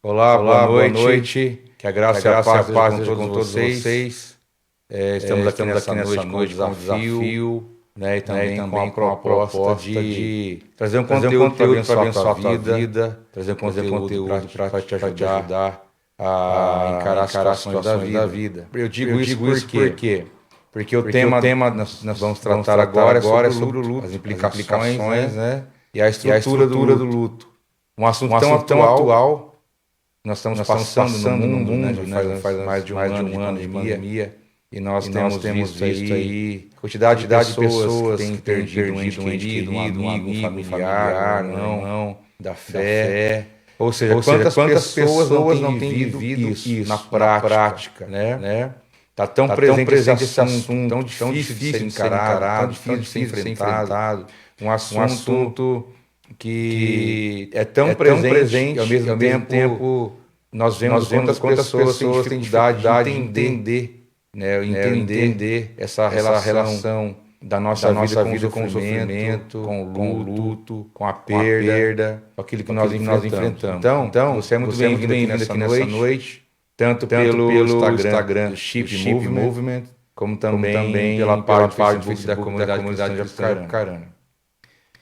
Olá, Boa noite. Que a graça e a paz sejam com todos vocês. Estamos aqui nessa noite com um desafio, né? E também com a proposta de trazer um trazer conteúdo para abençoar a a tua vida, trazer um conteúdo para te ajudar a encarar as situações da vida. Eu digo isso porque o Porque tema o tema nós vamos tratar agora é sobre o luto, as implicações, né? E a estrutura do luto. Um assunto tão atual. Nós estamos passando no mundo, né? Faz mais de um ano de pandemia, e nós temos visto aí quantidade de pessoas que têm perdido um ente querido, um amigo, um familiar, não, da fé. Ou seja, quantas pessoas não têm vivido isso na prática, né? Está tão presente esse assunto, tão difícil de ser encarado, tão difícil de ser enfrentado. Um assunto que é tão presente e ao mesmo tempo nós vemos quantas pessoas têm dificuldade de entender, né? Entender essa relação da nossa vida com o sofrimento, com o luto, com a perda, com aquilo que nós enfrentamos. Então, você é muito bem-vindo aqui nessa noite, tanto pelo Instagram do Chip Movement, como também pela página do Facebook da comunidade cristã de Apucarana.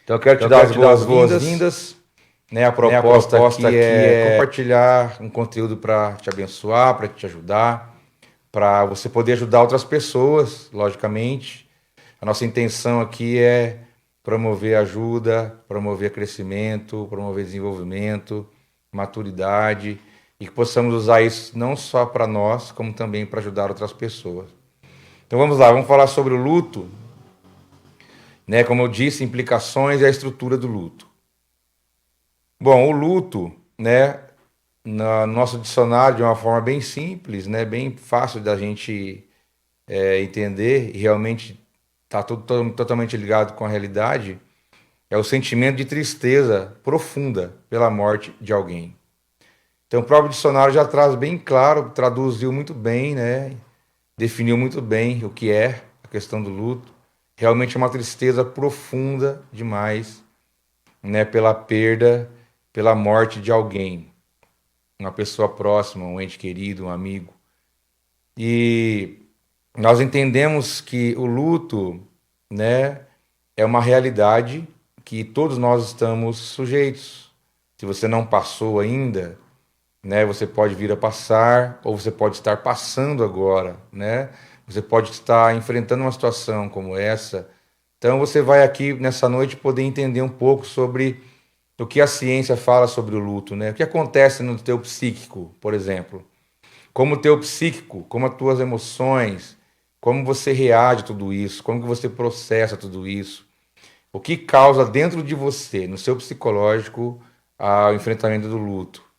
Então eu quero te dar as boas-vindas, né? A proposta aqui é compartilhar um conteúdo para te abençoar, para te ajudar, para você poder ajudar outras pessoas, logicamente. A nossa intenção aqui é promover ajuda, promover crescimento, promover desenvolvimento, maturidade, e que possamos usar isso não só para nós, como também para ajudar outras pessoas. Então vamos lá, vamos falar sobre o luto, né? Como eu disse, implicações e a estrutura do luto. Bom, o luto, né, no nosso dicionário, de uma forma bem simples, né, bem fácil da gente entender, e realmente está totalmente ligado com a realidade, é o sentimento de tristeza profunda pela morte de alguém. Então, o próprio dicionário já traz bem claro, traduziu muito bem, né, definiu muito bem o que é a questão do luto. Realmente é uma tristeza profunda demais, né, pela perda, pela morte de alguém, uma pessoa próxima, um ente querido, um amigo. E nós entendemos que o luto, né, é uma realidade que todos nós estamos sujeitos. Se você não passou ainda, né, você pode vir a passar, ou você pode estar passando agora, né? Você pode estar enfrentando uma situação como essa. Então você vai aqui nessa noite poder entender um pouco sobre o que a ciência fala sobre o luto, né? O que acontece no teu psíquico, por exemplo. Como o teu psíquico, como as tuas emoções, como você reage a tudo isso, como que você processa tudo isso. O que causa dentro de você, no seu psicológico, o enfrentamento do luto.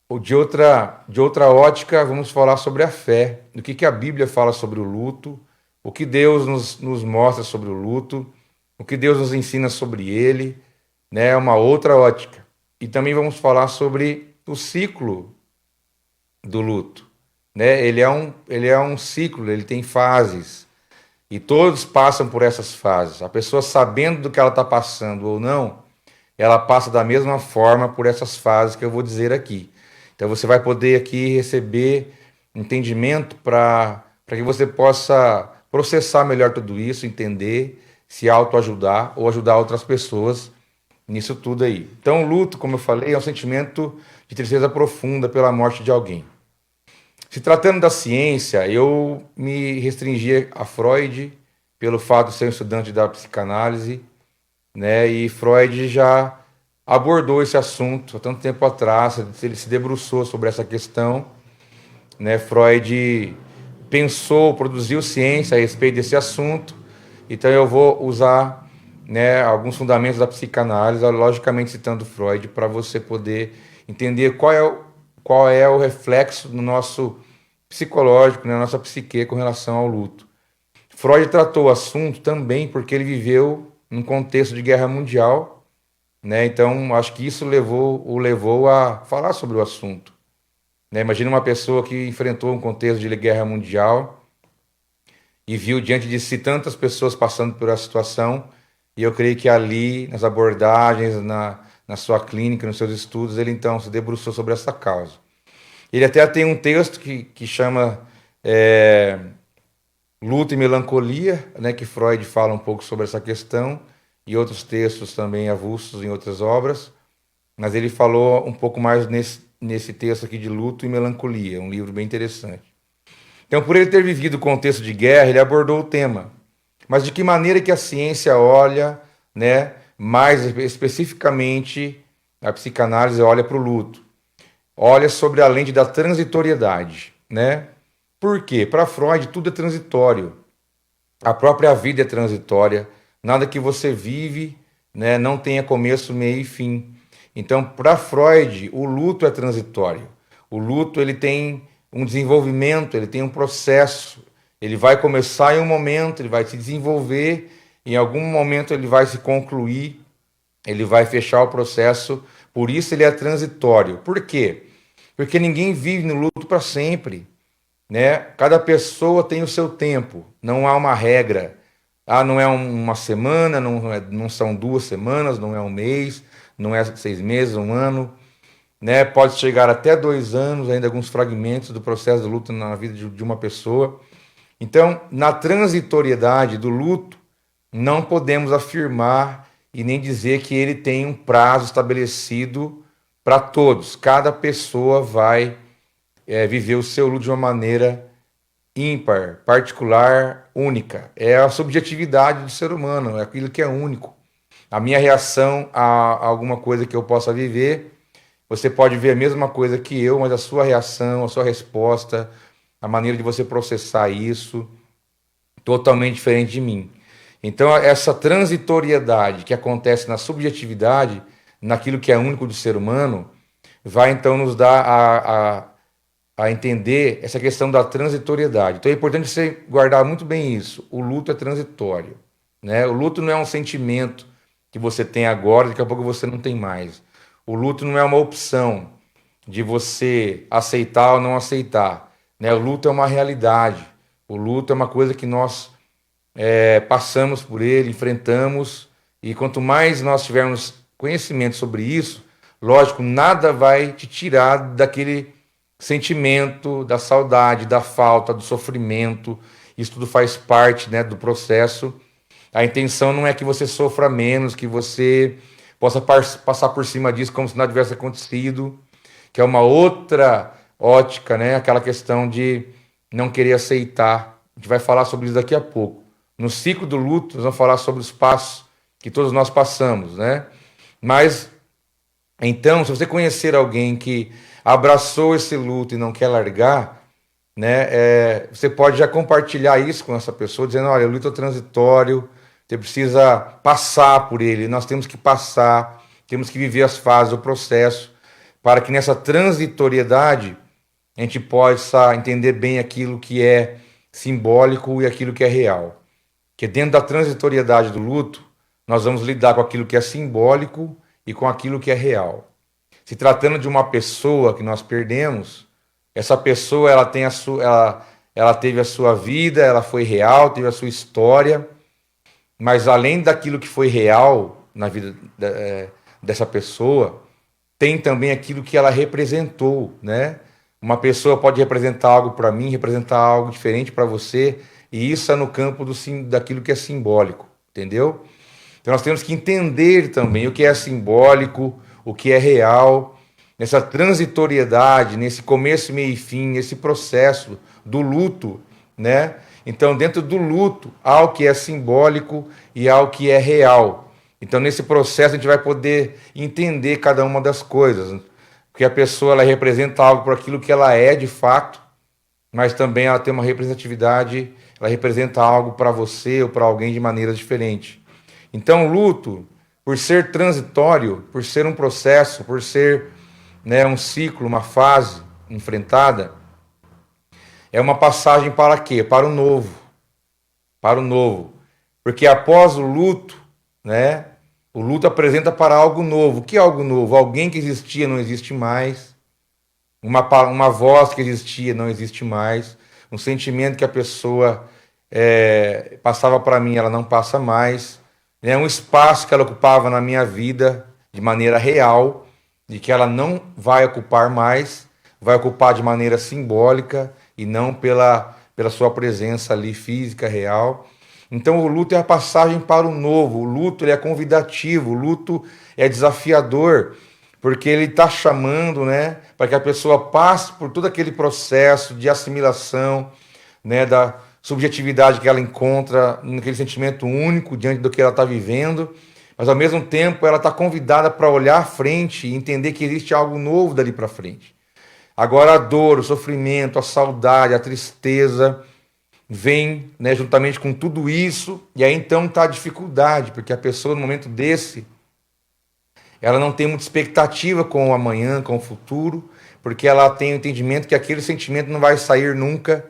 Ou de outra ótica, vamos falar sobre a fé. O que a Bíblia fala sobre o luto, o que Deus nos mostra sobre o luto, o que Deus nos ensina sobre ele, né? Uma outra ótica. E também vamos falar sobre o ciclo do luto, né? Ele é um ciclo, ele tem fases. E todos passam por essas fases. A pessoa, sabendo do que ela está passando ou não, ela passa da mesma forma por essas fases que eu vou dizer aqui. Então você vai poder aqui receber entendimento para que você possa processar melhor tudo isso, entender, se autoajudar ou ajudar outras pessoas nisso tudo aí. Então o luto, como eu falei, é um sentimento de tristeza profunda pela morte de alguém. Se tratando da ciência, eu me restringi a Freud pelo fato de ser um estudante da psicanálise, né? E Freud já abordou esse assunto há tanto tempo atrás, ele se debruçou sobre essa questão, né? Freud pensou, produziu ciência a respeito desse assunto, então eu vou usar, né, alguns fundamentos da psicanálise, logicamente citando Freud, para você poder entender qual é o reflexo no nosso psicológico, na nossa psique com relação ao luto. Freud tratou o assunto também porque ele viveu num contexto de guerra mundial, né? Então, acho que isso o levou a falar sobre o assunto, né? Imagina uma pessoa que enfrentou um contexto de guerra mundial e viu diante de si tantas pessoas passando por essa situação, e eu creio que ali, nas abordagens, na sua clínica, nos seus estudos, ele então se debruçou sobre essa causa. Ele até tem um texto que chama Luto e Melancolia, né, que Freud fala um pouco sobre essa questão, e outros textos também avulsos em outras obras, mas ele falou um pouco mais nesse texto aqui de Luto e Melancolia, um livro bem interessante. Então, por ele ter vivido o contexto de guerra, ele abordou o tema. Mas de que maneira que a ciência olha, né, mais especificamente a psicanálise olha para o luto? Olha sobre a lente da transitoriedade, né? Por quê? Para Freud tudo é transitório. A própria vida é transitória. Nada que você vive, né, não tenha começo, meio e fim. Então, para Freud, o luto é transitório. O luto ele tem um desenvolvimento, ele tem um processo. Ele vai começar em um momento, ele vai se desenvolver, em algum momento ele vai se concluir, ele vai fechar o processo. Por isso ele é transitório. Por quê? Porque ninguém vive no luto para sempre, né? Cada pessoa tem o seu tempo, não há uma regra. Não é uma semana, não são 2 semanas, não é um mês, não é 6 meses, um ano, né? Pode chegar até 2 anos, ainda alguns fragmentos do processo do luto na vida de uma pessoa. Então, na transitoriedade do luto, não podemos afirmar e nem dizer que ele tem um prazo estabelecido para todos. Cada pessoa vai viver o seu luto de uma maneira ímpar, particular, única. É a subjetividade do ser humano, é aquilo que é único. A minha reação a alguma coisa que eu possa viver, você pode ver a mesma coisa que eu, mas a sua reação, a sua resposta, a maneira de você processar isso, totalmente diferente de mim. Então, essa transitoriedade que acontece na subjetividade, naquilo que é único do ser humano, vai então nos dar a entender essa questão da transitoriedade. Então é importante você guardar muito bem isso. O luto é transitório, né? O luto não é um sentimento que você tem agora, daqui a pouco você não tem mais. O luto não é uma opção de você aceitar ou não aceitar, né? O luto é uma realidade. O luto é uma coisa que nós passamos por ele, enfrentamos, e quanto mais nós tivermos conhecimento sobre isso, lógico, nada vai te tirar daquele sentimento, da saudade, da falta, do sofrimento. Isso tudo faz parte, né, do processo. A intenção não é que você sofra menos, que você possa passar por cima disso como se nada tivesse acontecido, que é uma outra ótica, né? Aquela questão de não querer aceitar. A gente vai falar sobre isso daqui a pouco. No ciclo do luto, nós vamos falar sobre os passos que todos nós passamos, né? Mas, então, se você conhecer alguém que abraçou esse luto e não quer largar, né? Você pode já compartilhar isso com essa pessoa, dizendo, olha, o luto é transitório, você precisa passar por ele, nós temos que passar, temos que viver as fases, o processo, para que nessa transitoriedade a gente possa entender bem aquilo que é simbólico e aquilo que é real. Que dentro da transitoriedade do luto, nós vamos lidar com aquilo que é simbólico e com aquilo que é real. Se tratando de uma pessoa que nós perdemos, essa pessoa ela teve a sua vida, ela foi real, teve a sua história, mas além daquilo que foi real na vida dessa pessoa, tem também aquilo que ela representou, né? Uma pessoa pode representar algo para mim, representar algo diferente para você, e isso é no campo daquilo que é simbólico, entendeu? Então nós temos que entender também o que é simbólico, o que é real, nessa transitoriedade, nesse começo, meio e fim, nesse processo do luto, né? Então, dentro do luto, há o que é simbólico e há o que é real. Então, nesse processo, a gente vai poder entender cada uma das coisas. Porque a pessoa ela representa algo por aquilo que ela é de fato, mas também ela tem uma representatividade, ela representa algo para você ou para alguém de maneira diferente. Então, o luto, por ser transitório, por ser um processo, por ser, né, um ciclo, uma fase enfrentada, é uma passagem para quê? Para o novo. Para o novo. Porque após o luto, né, o luto apresenta para algo novo. O que é algo novo? Alguém que existia não existe mais. Uma voz que existia não existe mais. Um sentimento que a pessoa passava para mim, ela não passa mais. Um espaço que ela ocupava na minha vida, de maneira real, de que ela não vai ocupar mais, vai ocupar de maneira simbólica e não pela sua presença ali física, real. Então o luto é a passagem para o novo, o luto ele é convidativo, o luto é desafiador, porque ele está chamando, né, para que a pessoa passe por todo aquele processo de assimilação, né, da subjetividade que ela encontra naquele sentimento único diante do que ela está vivendo, mas ao mesmo tempo ela está convidada para olhar à frente e entender que existe algo novo dali para frente. Agora a dor, o sofrimento, a saudade, a tristeza vem, né, juntamente com tudo isso, e aí então está a dificuldade, porque a pessoa no momento desse, ela não tem muita expectativa com o amanhã, com o futuro, porque ela tem o entendimento que aquele sentimento não vai sair nunca,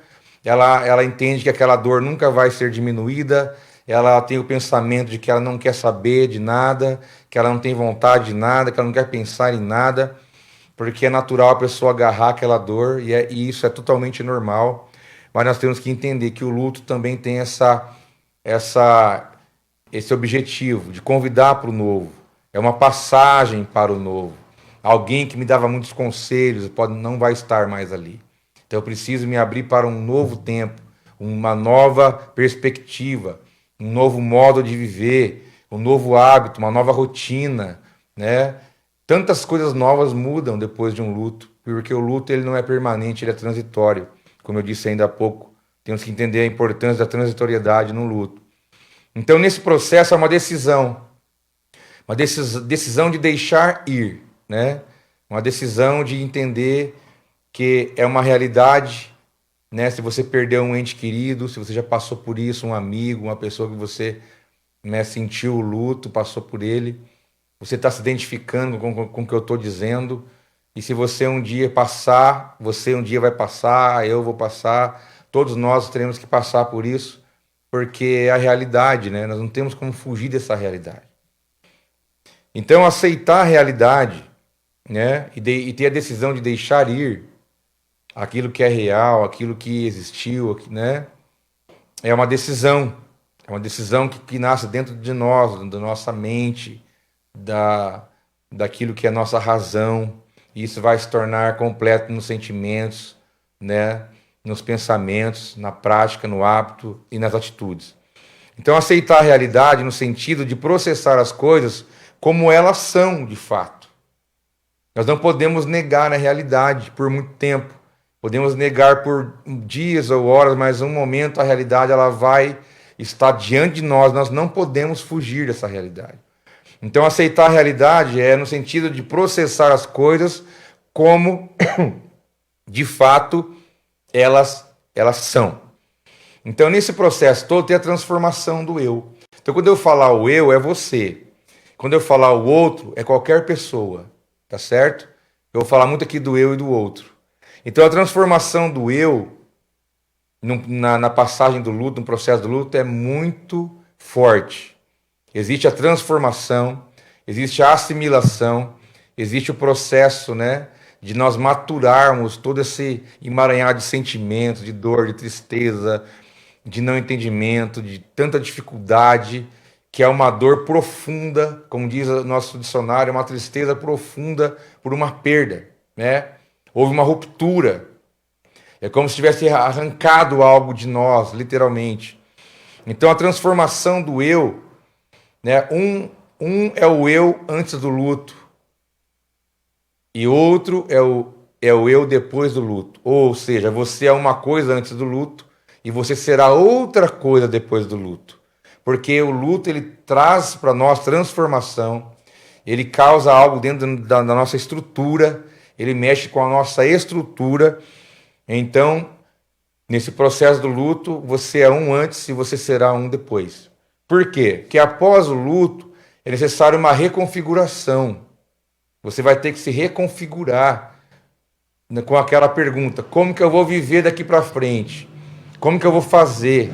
ela entende que aquela dor nunca vai ser diminuída, ela tem o pensamento de que ela não quer saber de nada, que ela não tem vontade de nada, que ela não quer pensar em nada, porque é natural a pessoa agarrar aquela dor, e isso é totalmente normal, mas nós temos que entender que o luto também tem esse objetivo de convidar para o novo, é uma passagem para o novo. Alguém que me dava muitos conselhos não vai estar mais ali. Então eu preciso me abrir para um novo tempo, uma nova perspectiva, um novo modo de viver, um novo hábito, uma nova rotina, né? Tantas coisas novas mudam depois de um luto, porque o luto ele não é permanente, ele é transitório. Como eu disse ainda há pouco, temos que entender a importância da transitoriedade no luto. Então nesse processo há uma decisão de deixar ir, né? Uma decisão de entender que é uma realidade, né? Se você perdeu um ente querido, se você já passou por isso, um amigo, uma pessoa que você, né, sentiu o luto, passou por ele, você está se identificando com o que eu estou dizendo, e se você um dia passar, você um dia vai passar, eu vou passar, todos nós teremos que passar por isso, porque é a realidade, né? Nós não temos como fugir dessa realidade. Então, aceitar a realidade, né, e ter a decisão de deixar ir aquilo que é real, aquilo que existiu, né, é uma decisão que nasce dentro de nós, da nossa mente, daquilo que é a nossa razão, e isso vai se tornar completo nos sentimentos, né, nos pensamentos, na prática, no hábito e nas atitudes. Então, aceitar a realidade no sentido de processar as coisas como elas são de fato. Nós não podemos negar a realidade por muito tempo. Podemos negar por dias ou horas, mas em um momento a realidade ela vai estar diante de nós. Nós não podemos fugir dessa realidade. Então aceitar a realidade é no sentido de processar as coisas como de fato elas são. Então nesse processo todo tem a transformação do eu. Então quando eu falar o eu é você. Quando eu falar o outro, é qualquer pessoa, tá certo? Eu vou falar muito aqui do eu e do outro. Então a transformação do eu, na passagem do luto, no processo do luto, é muito forte. Existe a transformação, existe a assimilação, existe o processo, né, de nós maturarmos todo esse emaranhado de sentimentos, de dor, de tristeza, de não entendimento, de tanta dificuldade, que é uma dor profunda, como diz o nosso dicionário, uma tristeza profunda por uma perda, né? Houve uma ruptura. É como se tivesse arrancado algo de nós, literalmente. Então a transformação do eu, né? Um é o eu antes do luto e outro é o eu depois do luto. Ou seja, você é uma coisa antes do luto e você será outra coisa depois do luto. Porque o luto ele traz para nós transformação, ele causa algo dentro da nossa estrutura, ele mexe com a nossa estrutura. Então, nesse processo do luto, você é um antes e você será um depois. Por quê? Porque após o luto é necessário uma reconfiguração. Você vai ter que se reconfigurar com aquela pergunta: como que eu vou viver daqui para frente? Como que eu vou fazer?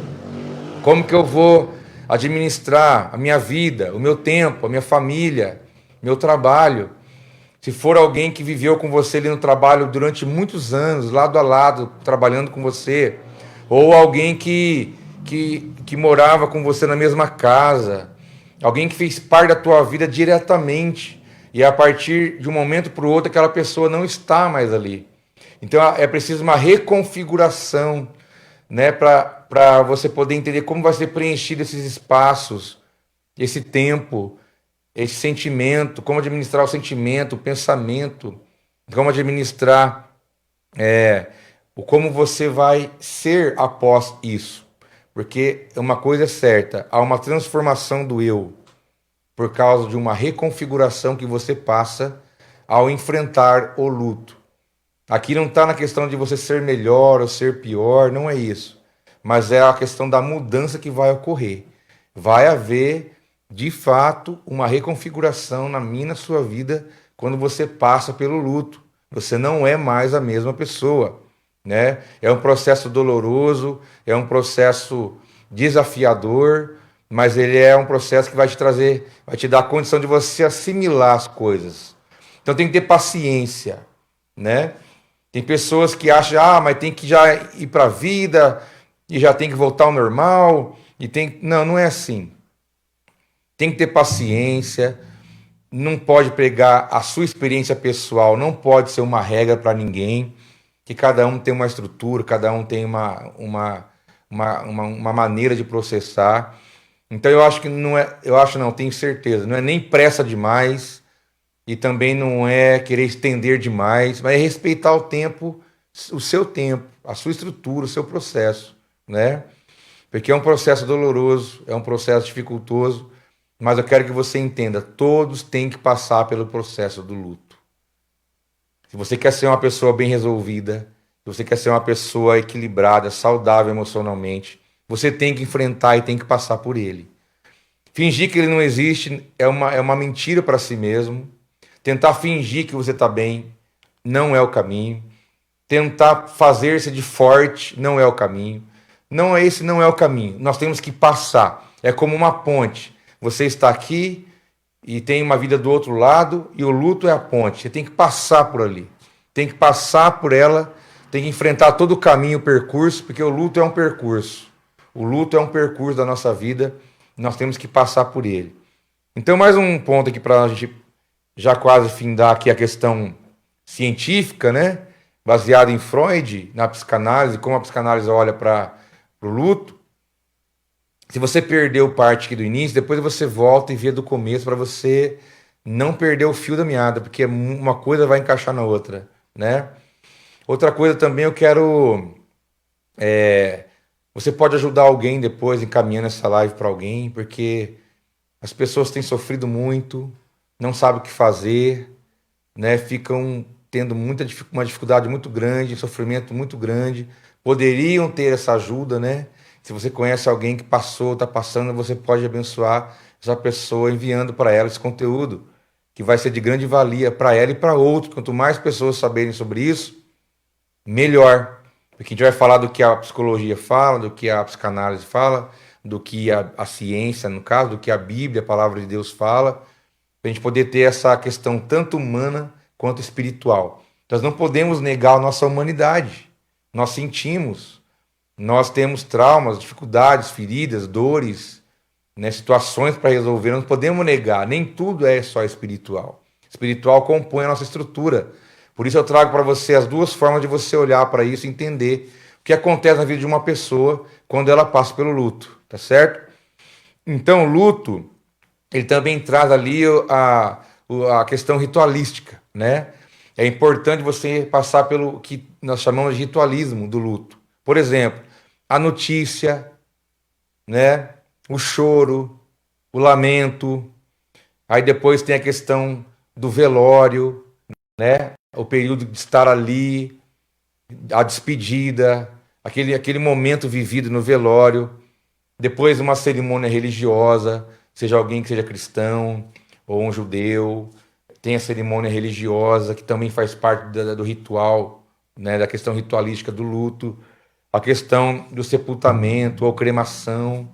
Como que eu vou administrar a minha vida, o meu tempo, a minha família, meu trabalho? Se for alguém que viveu com você ali no trabalho durante muitos anos, lado a lado, trabalhando com você, ou alguém que morava com você na mesma casa, alguém que fez parte da tua vida diretamente, e a partir de um momento para o outro aquela pessoa não está mais ali. Então é preciso uma reconfiguração, né, para você poder entender como vai ser preenchido esses espaços, esse tempo, esse sentimento, como administrar o sentimento, o pensamento, como administrar como você vai ser após isso. Porque uma coisa é certa, há uma transformação do eu por causa de uma reconfiguração que você passa ao enfrentar o luto. Aqui não está na questão de você ser melhor ou ser pior, não é isso. Mas é a questão da mudança que vai ocorrer. Vai haver, de fato, uma reconfiguração na minha e na sua vida quando você passa pelo luto. Você não é mais a mesma pessoa, né? É um processo doloroso, é um processo desafiador, mas ele é um processo que vai te trazer, vai te dar a condição de você assimilar as coisas. Então tem que ter paciência, né? Tem pessoas que acham, mas tem que já ir para a vida e já tem que voltar ao normal e tem, não é assim. Tem que ter paciência, não pode pegar a sua experiência pessoal, não pode ser uma regra para ninguém, que cada um tem uma estrutura, cada um tem uma maneira de processar. Então eu acho que tenho certeza, não é nem pressa demais e também não é querer estender demais, mas é respeitar o tempo, o seu tempo, a sua estrutura, o seu processo, né? Porque é um processo doloroso, é um processo dificultoso, mas eu quero que você entenda, todos têm que passar pelo processo do luto. Se você quer ser uma pessoa bem resolvida, se você quer ser uma pessoa equilibrada, saudável emocionalmente, você tem que enfrentar e tem que passar por ele. Fingir que ele não existe é uma mentira para si mesmo. Tentar fingir que você está bem não é o caminho. Tentar fazer-se de forte não é o caminho. Esse não é o caminho. Nós temos que passar. É como uma ponte. Você está aqui e tem uma vida do outro lado e o luto é a ponte. Você tem que passar por ali. Tem que passar por ela, tem que enfrentar todo o caminho, o percurso, porque o luto é um percurso. O luto é um percurso da nossa vida, nós temos que passar por ele. Então, mais um ponto aqui para a gente já quase findar aqui a questão científica, né? Baseada em Freud, na psicanálise, como a psicanálise olha para o luto. Se você perdeu parte aqui do início, depois você volta e vê do começo para você não perder o fio da meada, porque uma coisa vai encaixar na outra, né? Outra coisa também eu quero... você pode ajudar alguém depois encaminhando essa live para alguém, porque as pessoas têm sofrido muito, não sabem o que fazer, né? Ficam tendo uma dificuldade muito grande, sofrimento muito grande. Poderiam ter essa ajuda, né? Se você conhece alguém que passou, está passando, você pode abençoar essa pessoa enviando para ela esse conteúdo, que vai ser de grande valia para ela e para outros. Quanto mais pessoas saberem sobre isso, melhor. Porque a gente vai falar do que a psicologia fala, do que a psicanálise fala, do que a ciência, no caso, do que a Bíblia, a palavra de Deus fala, para a gente poder ter essa questão tanto humana quanto espiritual. Nós não podemos negar a nossa humanidade. Nós sentimos, nós temos traumas, dificuldades, feridas, dores, né, situações para resolver. Não podemos negar, nem tudo é só espiritual. Espiritual compõe a nossa estrutura. Por isso eu trago para você as duas formas de você olhar para isso e entender o que acontece na vida de uma pessoa quando ela passa pelo luto, tá certo? Então o luto, ele também traz ali a questão ritualística, né? É importante você passar pelo que nós chamamos de ritualismo do luto. Por exemplo, a notícia, né? O choro, o lamento, aí depois tem a questão do velório, né? O período de estar ali, a despedida, aquele momento vivido no velório, depois uma cerimônia religiosa, seja alguém que seja cristão ou um judeu, tem a cerimônia religiosa que também faz parte do ritual, né, da questão ritualística do luto, a questão do sepultamento ou cremação.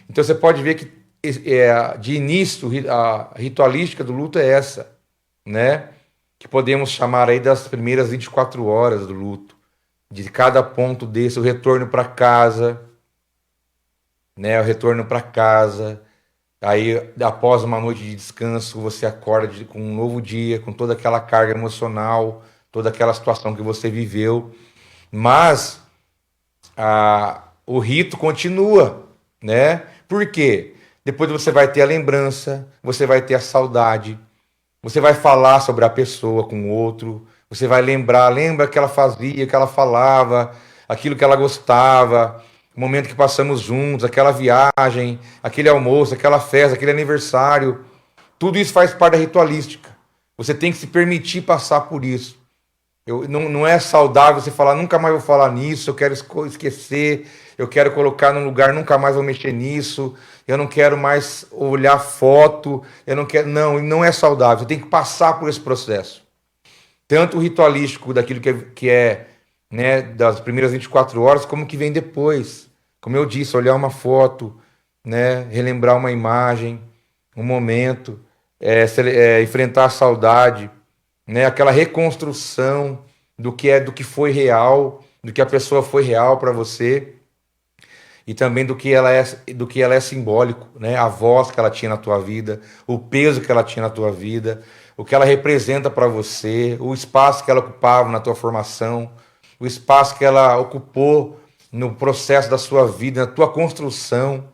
Então você pode ver que de início a ritualística do luto é essa, né? Que podemos chamar aí das primeiras 24 horas do luto, de cada ponto desse, o retorno para casa, né? O retorno para casa, Aí, após uma noite de descanso, você acorda com um novo dia, com toda aquela carga emocional, toda aquela situação que você viveu. Mas o rito continua, né? Por quê? Depois você vai ter a lembrança, você vai ter a saudade, você vai falar sobre a pessoa com o outro, você vai lembra que ela fazia, que ela falava, aquilo que ela gostava, o momento que passamos juntos, aquela viagem, aquele almoço, aquela festa, aquele aniversário. Tudo isso faz parte da ritualística. Você tem que se permitir passar por isso. Não é saudável você falar, nunca mais vou falar nisso, eu quero esquecer, eu quero colocar num lugar, nunca mais vou mexer nisso, eu não quero mais olhar foto, eu não quero. Não é saudável, você tem que passar por esse processo. Tanto o ritualístico daquilo que é né, das primeiras 24 horas, como que vem depois. Como eu disse, olhar uma foto, né, relembrar uma imagem, um momento, enfrentar a saudade, né, aquela reconstrução do que foi real, do que a pessoa foi real para você e também do que ela é simbólico, né, a voz que ela tinha na tua vida, o peso que ela tinha na tua vida, o que ela representa para você, o espaço que ela ocupava na tua formação, o espaço que ela ocupou no processo da sua vida, na tua construção.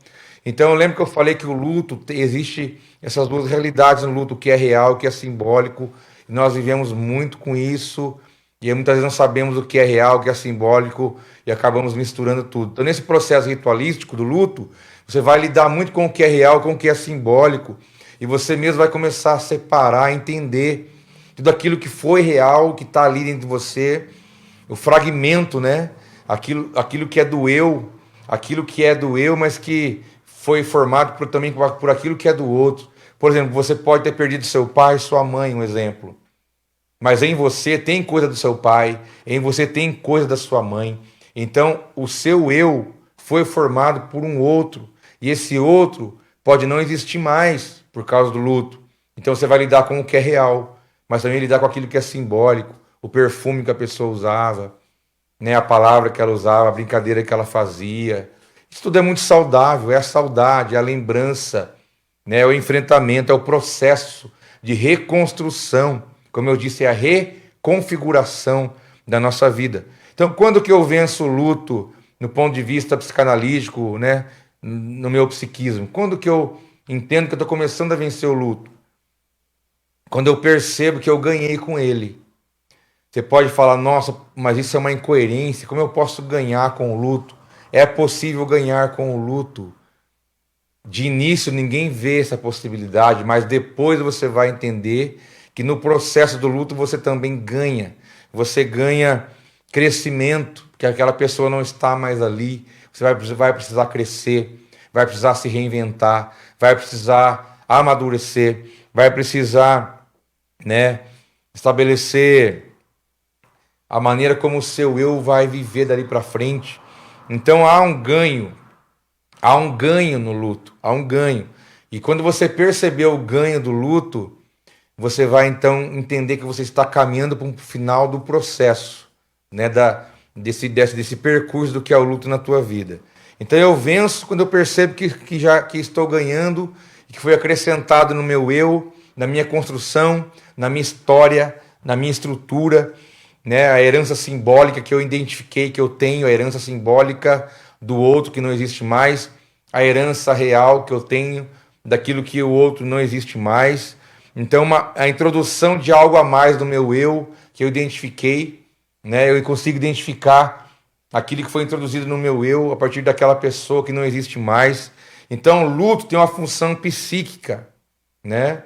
Então eu lembro que eu falei que o luto, existe essas duas realidades no luto, o que é real, o que é simbólico. Nós vivemos muito com isso e muitas vezes não sabemos o que é real, o que é simbólico e acabamos misturando tudo. Então nesse processo ritualístico do luto, você vai lidar muito com o que é real, com o que é simbólico e você mesmo vai começar a separar, entender tudo aquilo que foi real, que está ali dentro de você, o fragmento, né? Aquilo que é do eu, mas que foi formado também por aquilo que é do outro. Por exemplo, você pode ter perdido seu pai, sua mãe, um exemplo. Mas em você tem coisa do seu pai, em você tem coisa da sua mãe. Então, o seu eu foi formado por um outro. E esse outro pode não existir mais por causa do luto. Então, você vai lidar com o que é real, mas também lidar com aquilo que é simbólico, o perfume que a pessoa usava, né, a palavra que ela usava, a brincadeira que ela fazia. Isso tudo é muito saudável, é a saudade, é a lembrança, né, é o enfrentamento, é o processo de reconstrução. Como eu disse, é a reconfiguração da nossa vida. Então, quando que eu venço o luto no ponto de vista psicanalítico, né, no meu psiquismo? Quando que eu entendo que eu estou começando a vencer o luto? Quando eu percebo que eu ganhei com ele. Você pode falar, nossa, mas isso é uma incoerência, como eu posso ganhar com o luto? É possível ganhar com o luto. De início ninguém vê essa possibilidade, mas depois você vai entender que no processo do luto você também ganha. Você ganha crescimento, porque aquela pessoa não está mais ali. Você vai precisar crescer, vai precisar se reinventar, vai precisar amadurecer, vai precisar, né, estabelecer a maneira como o seu eu vai viver dali para frente. Então há um ganho no luto, há um ganho. E quando você perceber o ganho do luto, você vai então entender que você está caminhando para o final do processo, né, desse percurso do que é o luto na tua vida. Então eu venço quando eu percebo que estou ganhando, que foi acrescentado no meu eu, na minha construção, na minha história, na minha estrutura, né, a herança simbólica que eu identifiquei que eu tenho, a herança simbólica do outro que não existe mais, a herança real que eu tenho daquilo que o outro não existe mais. Então, a introdução de algo a mais do meu eu, que eu identifiquei, né, eu consigo identificar aquilo que foi introduzido no meu eu a partir daquela pessoa que não existe mais. Então, o luto tem uma função psíquica, né?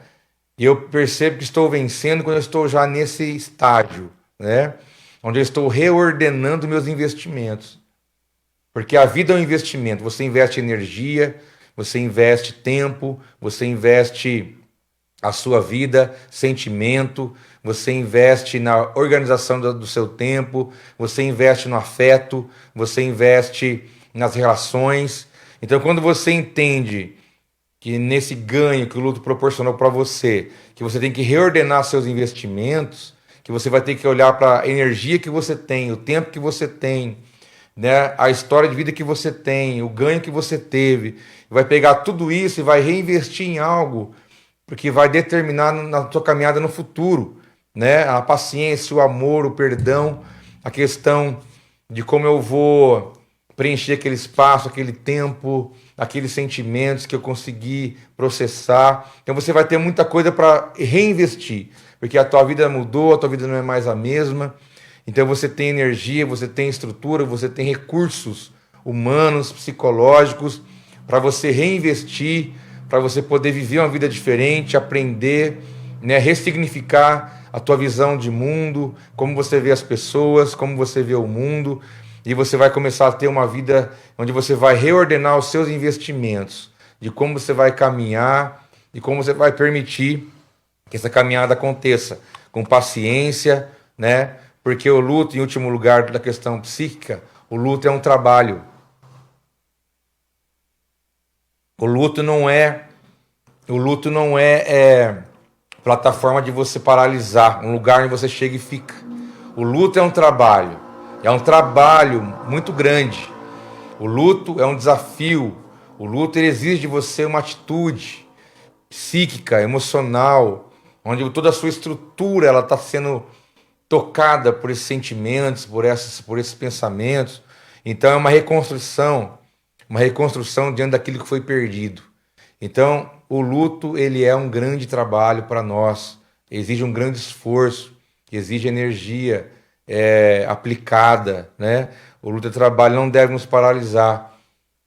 E eu percebo que estou vencendo quando eu estou já nesse estágio, né? Onde eu estou reordenando meus investimentos. Porque a vida é um investimento. Você investe energia, você investe tempo, você investe a sua vida, sentimento, você investe na organização do seu tempo, você investe no afeto, você investe nas relações. Então, quando você entende que nesse ganho que o luto proporcionou para você, que você tem que reordenar seus investimentos, que você vai ter que olhar para a energia que você tem, o tempo que você tem, né, a história de vida que você tem, o ganho que você teve, vai pegar tudo isso e vai reinvestir em algo, porque vai determinar na sua caminhada no futuro, né? A paciência, o amor, o perdão, a questão de como eu vou preencher aquele espaço, aquele tempo, aqueles sentimentos que eu consegui processar. Então você vai ter muita coisa para reinvestir, porque a tua vida mudou, a tua vida não é mais a mesma. Então você tem energia, você tem estrutura, você tem recursos humanos, psicológicos para você reinvestir, para você poder viver uma vida diferente, aprender, né, ressignificar a tua visão de mundo, como você vê as pessoas, como você vê o mundo, e você vai começar a ter uma vida onde você vai reordenar os seus investimentos, de como você vai caminhar e como você vai permitir que essa caminhada aconteça com paciência, né? Porque o luto, em último lugar, da questão psíquica, o luto é um trabalho. O luto não é plataforma de você paralisar, um lugar onde você chega e fica. O luto é um trabalho muito grande. O luto é um desafio. O luto ele exige de você uma atitude psíquica, emocional, onde toda a sua estrutura ela está sendo tocada por esses sentimentos, por esses pensamentos. Então é uma reconstrução diante daquilo que foi perdido. Então, o luto ele é um grande trabalho para nós, exige um grande esforço, exige energia aplicada, né? O luto é trabalho, não deve nos paralisar,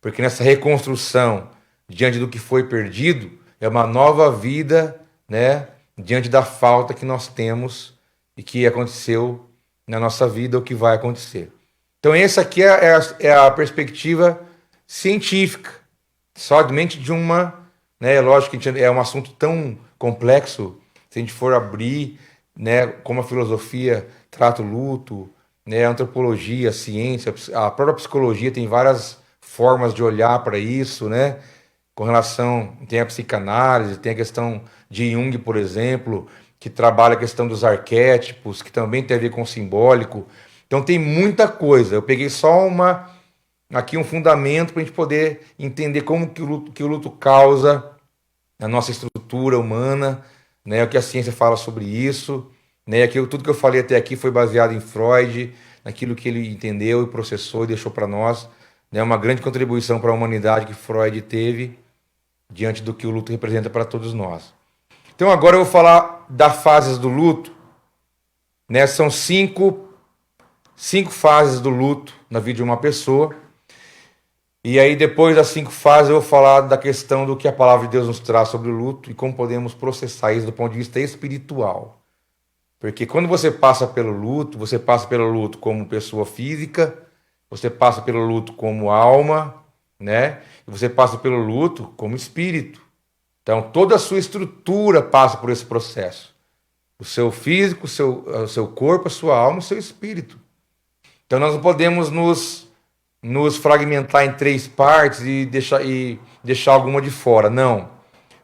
porque nessa reconstrução, diante do que foi perdido, é uma nova vida, né? Diante da falta que nós temos e que aconteceu na nossa vida, o que vai acontecer. Então, essa aqui é a perspectiva científica, somente de uma, né? Lógico que é um assunto tão complexo, se a gente for abrir, né? Como a filosofia trata o luto, né? A antropologia, a ciência, a própria psicologia tem várias formas de olhar para isso, né? Com relação, tem a psicanálise, tem a questão de Jung, por exemplo, que trabalha a questão dos arquétipos, que também tem a ver com o simbólico. Então tem muita coisa. Eu peguei só aqui um fundamento para a gente poder entender como que o luto causa na nossa estrutura humana, né? O que a ciência fala sobre isso, né? Tudo que eu falei até aqui foi baseado em Freud, naquilo que ele entendeu e processou e deixou para nós, né? Uma grande contribuição para a humanidade que Freud teve diante do que o luto representa para todos nós. Então agora eu vou falar das fases do luto, né? São cinco fases do luto na vida de uma pessoa. E aí depois das 5 fases eu vou falar da questão do que a palavra de Deus nos traz sobre o luto e como podemos processar isso do ponto de vista espiritual. Porque quando você passa pelo luto como pessoa física, você passa pelo luto como alma, né? E você passa pelo luto como espírito. Então, toda a sua estrutura passa por esse processo. O seu físico, o seu corpo, a sua alma, o seu espírito. Então, nós não podemos nos fragmentar em 3 partes e deixar alguma de fora. Não.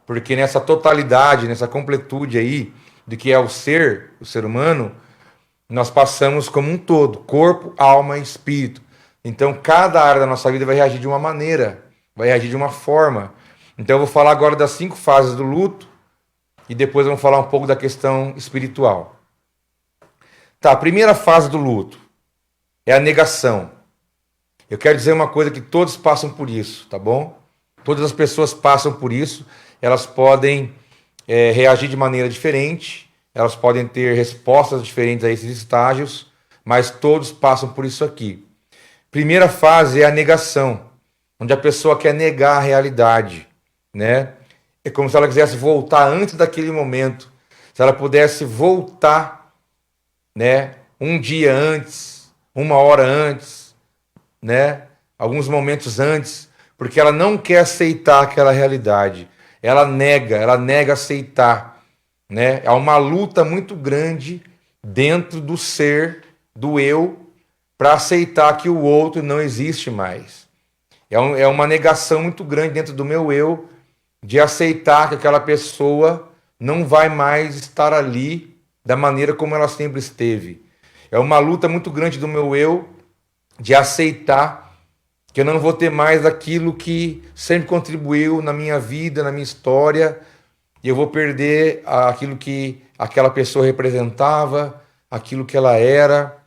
Porque nessa totalidade, nessa completude aí, de que é o ser humano, nós passamos como um todo. Corpo, alma e espírito. Então, cada área da nossa vida vai reagir de uma maneira, vai reagir de uma forma. Então eu vou falar agora das 5 fases do luto e depois vamos falar um pouco da questão espiritual. Tá, a primeira fase do luto é a negação. Eu quero dizer uma coisa que todos passam por isso, tá bom? Todas as pessoas passam por isso, elas podem reagir de maneira diferente, elas podem ter respostas diferentes a esses estágios, mas todos passam por isso aqui. Primeira fase é a negação, onde a pessoa quer negar a realidade, né? É como se ela quisesse voltar antes daquele momento, se ela pudesse voltar, né? Um dia antes, 1 hora antes, né? Alguns momentos antes, porque ela não quer aceitar aquela realidade. Ela nega aceitar, né? Há uma luta muito grande dentro do ser, do eu, para aceitar que o outro não existe mais. É uma negação muito grande dentro do meu eu de aceitar que aquela pessoa não vai mais estar ali da maneira como ela sempre esteve. É uma luta muito grande do meu eu de aceitar que eu não vou ter mais aquilo que sempre contribuiu na minha vida, na minha história, e eu vou perder aquilo que aquela pessoa representava, aquilo que ela era,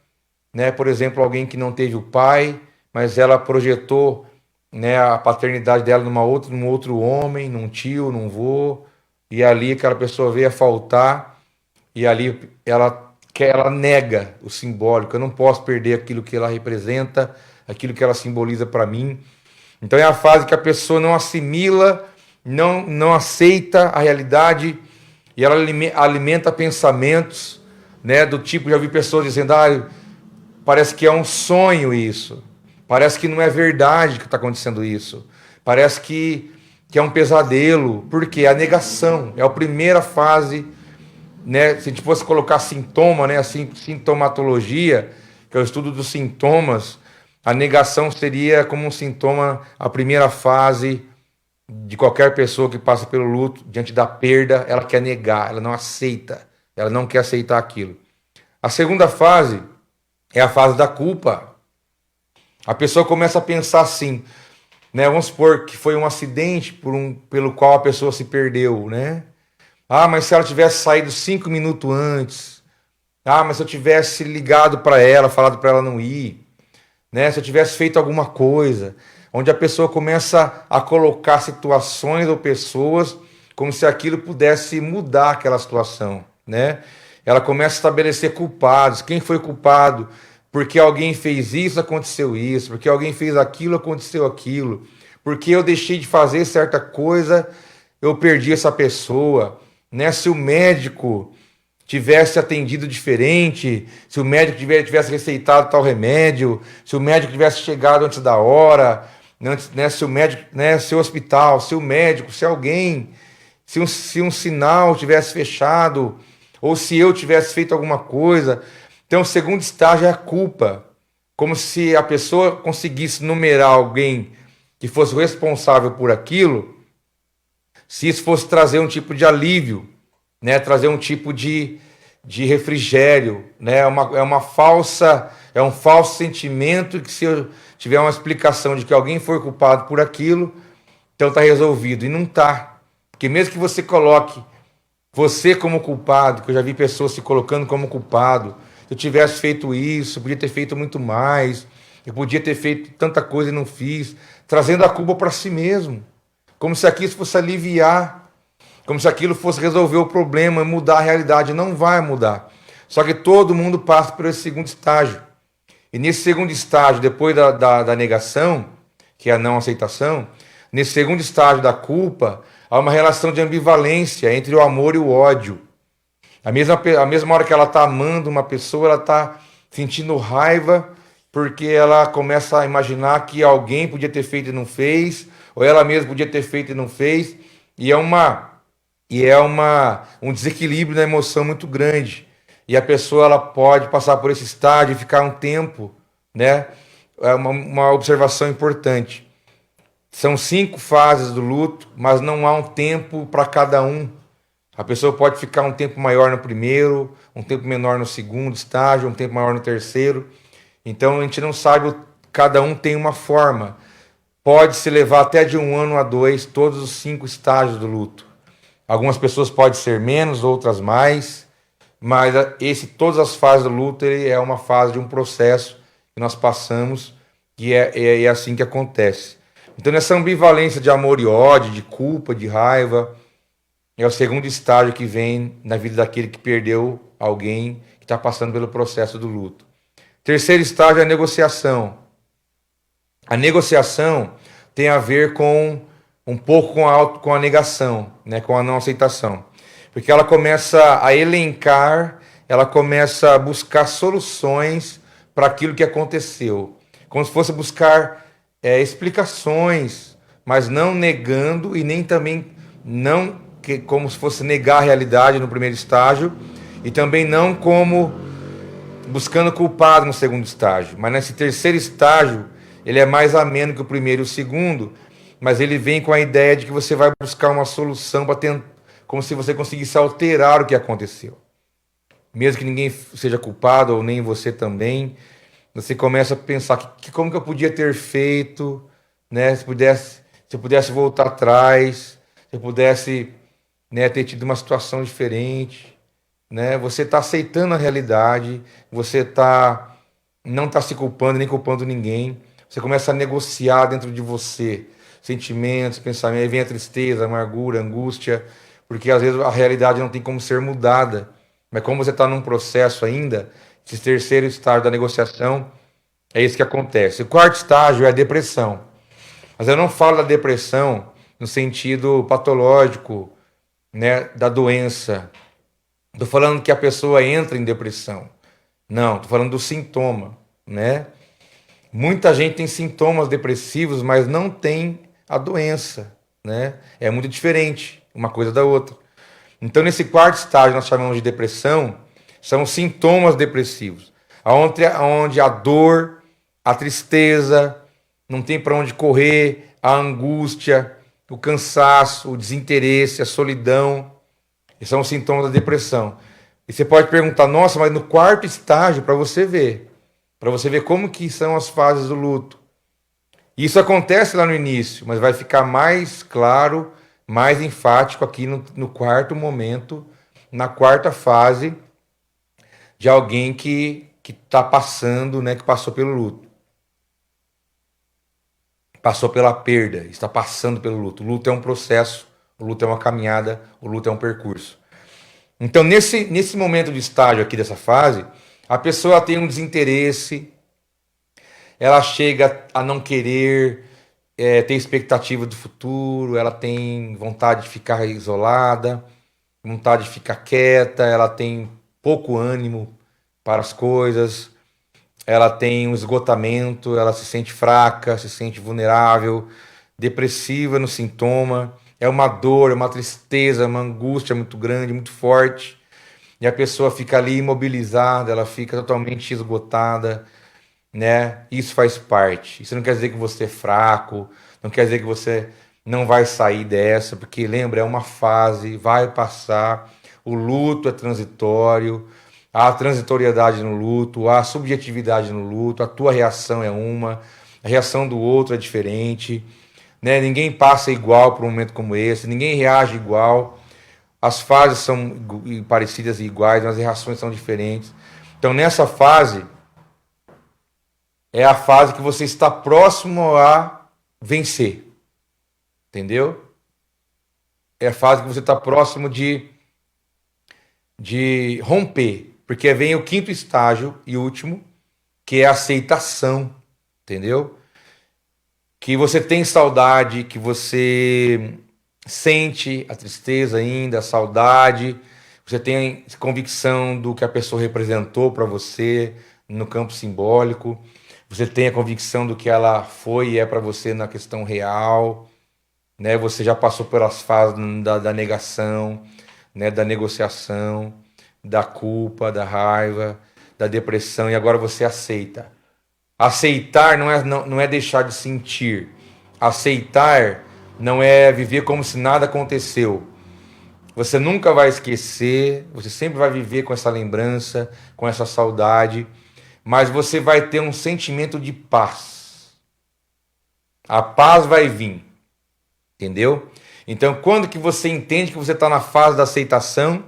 né? Por exemplo, alguém que não teve o pai, mas ela projetou, né, a paternidade dela num outro homem, num tio, num vô, e ali aquela pessoa veio a faltar, e ali ela nega o simbólico. Eu não posso perder aquilo que ela representa, aquilo que ela simboliza para mim. Então é a fase que a pessoa não assimila, não aceita a realidade, e ela alimenta pensamentos, né, do tipo, já vi pessoas dizendo, parece que é um sonho isso, parece que não é verdade que está acontecendo isso, parece que é um pesadelo, porque a negação é a primeira fase, né? Se a gente fosse colocar sintoma, né, assim, sintomatologia, que é o estudo dos sintomas, a negação seria como um sintoma, a primeira fase de qualquer pessoa que passa pelo luto, diante da perda, ela quer negar, ela não aceita, ela não quer aceitar aquilo. A segunda fase é a fase da culpa. A pessoa começa a pensar assim, né? Vamos supor que foi um acidente pelo qual a pessoa se perdeu, né? Mas se ela tivesse saído 5 minutos antes, mas se eu tivesse ligado para ela, falado para ela não ir, né? Se eu tivesse feito alguma coisa, onde a pessoa começa a colocar situações ou pessoas como se aquilo pudesse mudar aquela situação, né? Ela começa a estabelecer culpados. Quem foi culpado? Porque alguém fez isso, aconteceu isso. Porque alguém fez aquilo, aconteceu aquilo. Porque eu deixei de fazer certa coisa, eu perdi essa pessoa, né? Se o médico tivesse atendido diferente, se o médico tivesse receitado tal remédio, se o médico tivesse chegado antes da hora, antes, né? Se o médico, né? Se o hospital, se o médico, se alguém, se um sinal tivesse fechado, ou se eu tivesse feito alguma coisa. Então, o segundo estágio é a culpa, como se a pessoa conseguisse numerar alguém que fosse responsável por aquilo, se isso fosse trazer um tipo de alívio, né? Trazer um tipo de refrigério, né? É um falso sentimento que, se eu tiver uma explicação de que alguém foi culpado por aquilo, então está resolvido. E não está. Porque mesmo que você coloque você como culpado, que eu já vi pessoas se colocando como culpado, se eu tivesse feito isso, eu podia ter feito muito mais, eu podia ter feito tanta coisa e não fiz, trazendo a culpa para si mesmo, como se aquilo fosse aliviar, como se aquilo fosse resolver o problema, mudar a realidade. Não vai mudar. Só que todo mundo passa por esse segundo estágio. E nesse segundo estágio, depois da negação, que é a não aceitação, nesse segundo estágio da culpa, há uma relação de ambivalência entre o amor e o ódio. A mesma hora que ela está amando uma pessoa, ela está sentindo raiva porque ela começa a imaginar que alguém podia ter feito e não fez, ou ela mesma podia ter feito e não fez, e é um desequilíbrio na emoção muito grande. E a pessoa ela pode passar por esse estágio e ficar um tempo, né? É uma observação importante. São 5 fases do luto, mas não há um tempo para cada um. A pessoa pode ficar um tempo maior no primeiro, um tempo menor no segundo estágio, um tempo maior no terceiro. Então a gente não sabe, cada um tem uma forma. Pode se levar até de 1 ano a 2, todos os 5 estágios do luto. Algumas pessoas podem ser menos, outras mais, mas todas as fases do luto é uma fase de um processo que nós passamos, e é assim que acontece. Então, nessa ambivalência de amor e ódio, de culpa, de raiva, é o segundo estágio que vem na vida daquele que perdeu alguém, que está passando pelo processo do luto. Terceiro estágio é a negociação. A negociação tem a ver um pouco com a negação, né, com a não aceitação. Porque ela começa a elencar, ela começa a buscar soluções para aquilo que aconteceu. Como se fosse buscar explicações, mas não negando e nem também como se fosse negar a realidade no primeiro estágio, e também não como buscando culpado no segundo estágio. Mas nesse terceiro estágio, ele é mais ameno que o primeiro e o segundo, mas ele vem com a ideia de que você vai buscar uma solução para tentar, como se você conseguisse alterar o que aconteceu. Mesmo que ninguém seja culpado, ou nem você também, Você começa a pensar como que eu podia ter feito, né? Se eu pudesse voltar atrás, se eu pudesse, né, ter tido uma situação diferente, né? Você está aceitando a realidade, não está se culpando nem culpando ninguém. Você começa a negociar dentro de você sentimentos, pensamentos, aí vem a tristeza, a amargura, a angústia, porque às vezes a realidade não tem como ser mudada. Mas como você está num processo ainda, esse terceiro estágio da negociação, é isso que acontece. O quarto estágio é a depressão. Mas eu não falo da depressão no sentido patológico, né, da doença. Estou falando que a pessoa entra em depressão. Não, estou falando do sintoma, né? Muita gente tem sintomas depressivos, mas não tem a doença, né? É muito diferente uma coisa da outra. Então, nesse quarto estágio, nós chamamos de depressão, são os sintomas depressivos, onde a dor, a tristeza, não tem para onde correr, a angústia, o cansaço, o desinteresse, a solidão, esses são os sintomas da depressão. E você pode perguntar, nossa, mas no quarto estágio, para você ver como que são as fases do luto. Isso acontece lá no início, mas vai ficar mais claro, mais enfático aqui no quarto momento, na quarta fase de alguém que está passando, né, que passou pelo luto. Passou pela perda, está passando pelo luto. O luto é um processo, o luto é uma caminhada, o luto é um percurso. Então, nesse momento de estágio aqui dessa fase, a pessoa tem um desinteresse, ela chega a não querer ter expectativa do futuro, ela tem vontade de ficar isolada, vontade de ficar quieta, ela tem pouco ânimo para as coisas, ela tem um esgotamento, ela se sente fraca, se sente vulnerável, depressiva no sintoma, é uma dor, é uma tristeza, uma angústia muito grande, muito forte, e a pessoa fica ali imobilizada, ela fica totalmente esgotada, né? Isso faz parte. Isso não quer dizer que você é fraco, não quer dizer que você não vai sair dessa, porque lembra, é uma fase, vai passar, o luto é transitório, há transitoriedade no luto, há subjetividade no luto, a tua reação é uma, a reação do outro é diferente, né? Ninguém passa igual por um momento como esse, ninguém reage igual, as fases são parecidas e iguais, mas as reações são diferentes. Então, nessa fase, é a fase que você está próximo a vencer, entendeu? É a fase que você está próximo de romper, porque vem o quinto estágio e último, que é a aceitação, entendeu? Que você tem saudade, que você sente a tristeza ainda, a saudade, você tem convicção do que a pessoa representou para você no campo simbólico, você tem a convicção do que ela foi e é para você na questão real, né? Você já passou pelas fases da negação, né? Da negociação, da culpa, da raiva, da depressão, e agora você aceita. Aceitar não é deixar de sentir. Aceitar não é viver como se nada aconteceu. Você nunca vai esquecer, você sempre vai viver com essa lembrança, com essa saudade, mas você vai ter um sentimento de paz. A paz vai vir, entendeu? Então, quando que você entende que você está na fase da aceitação,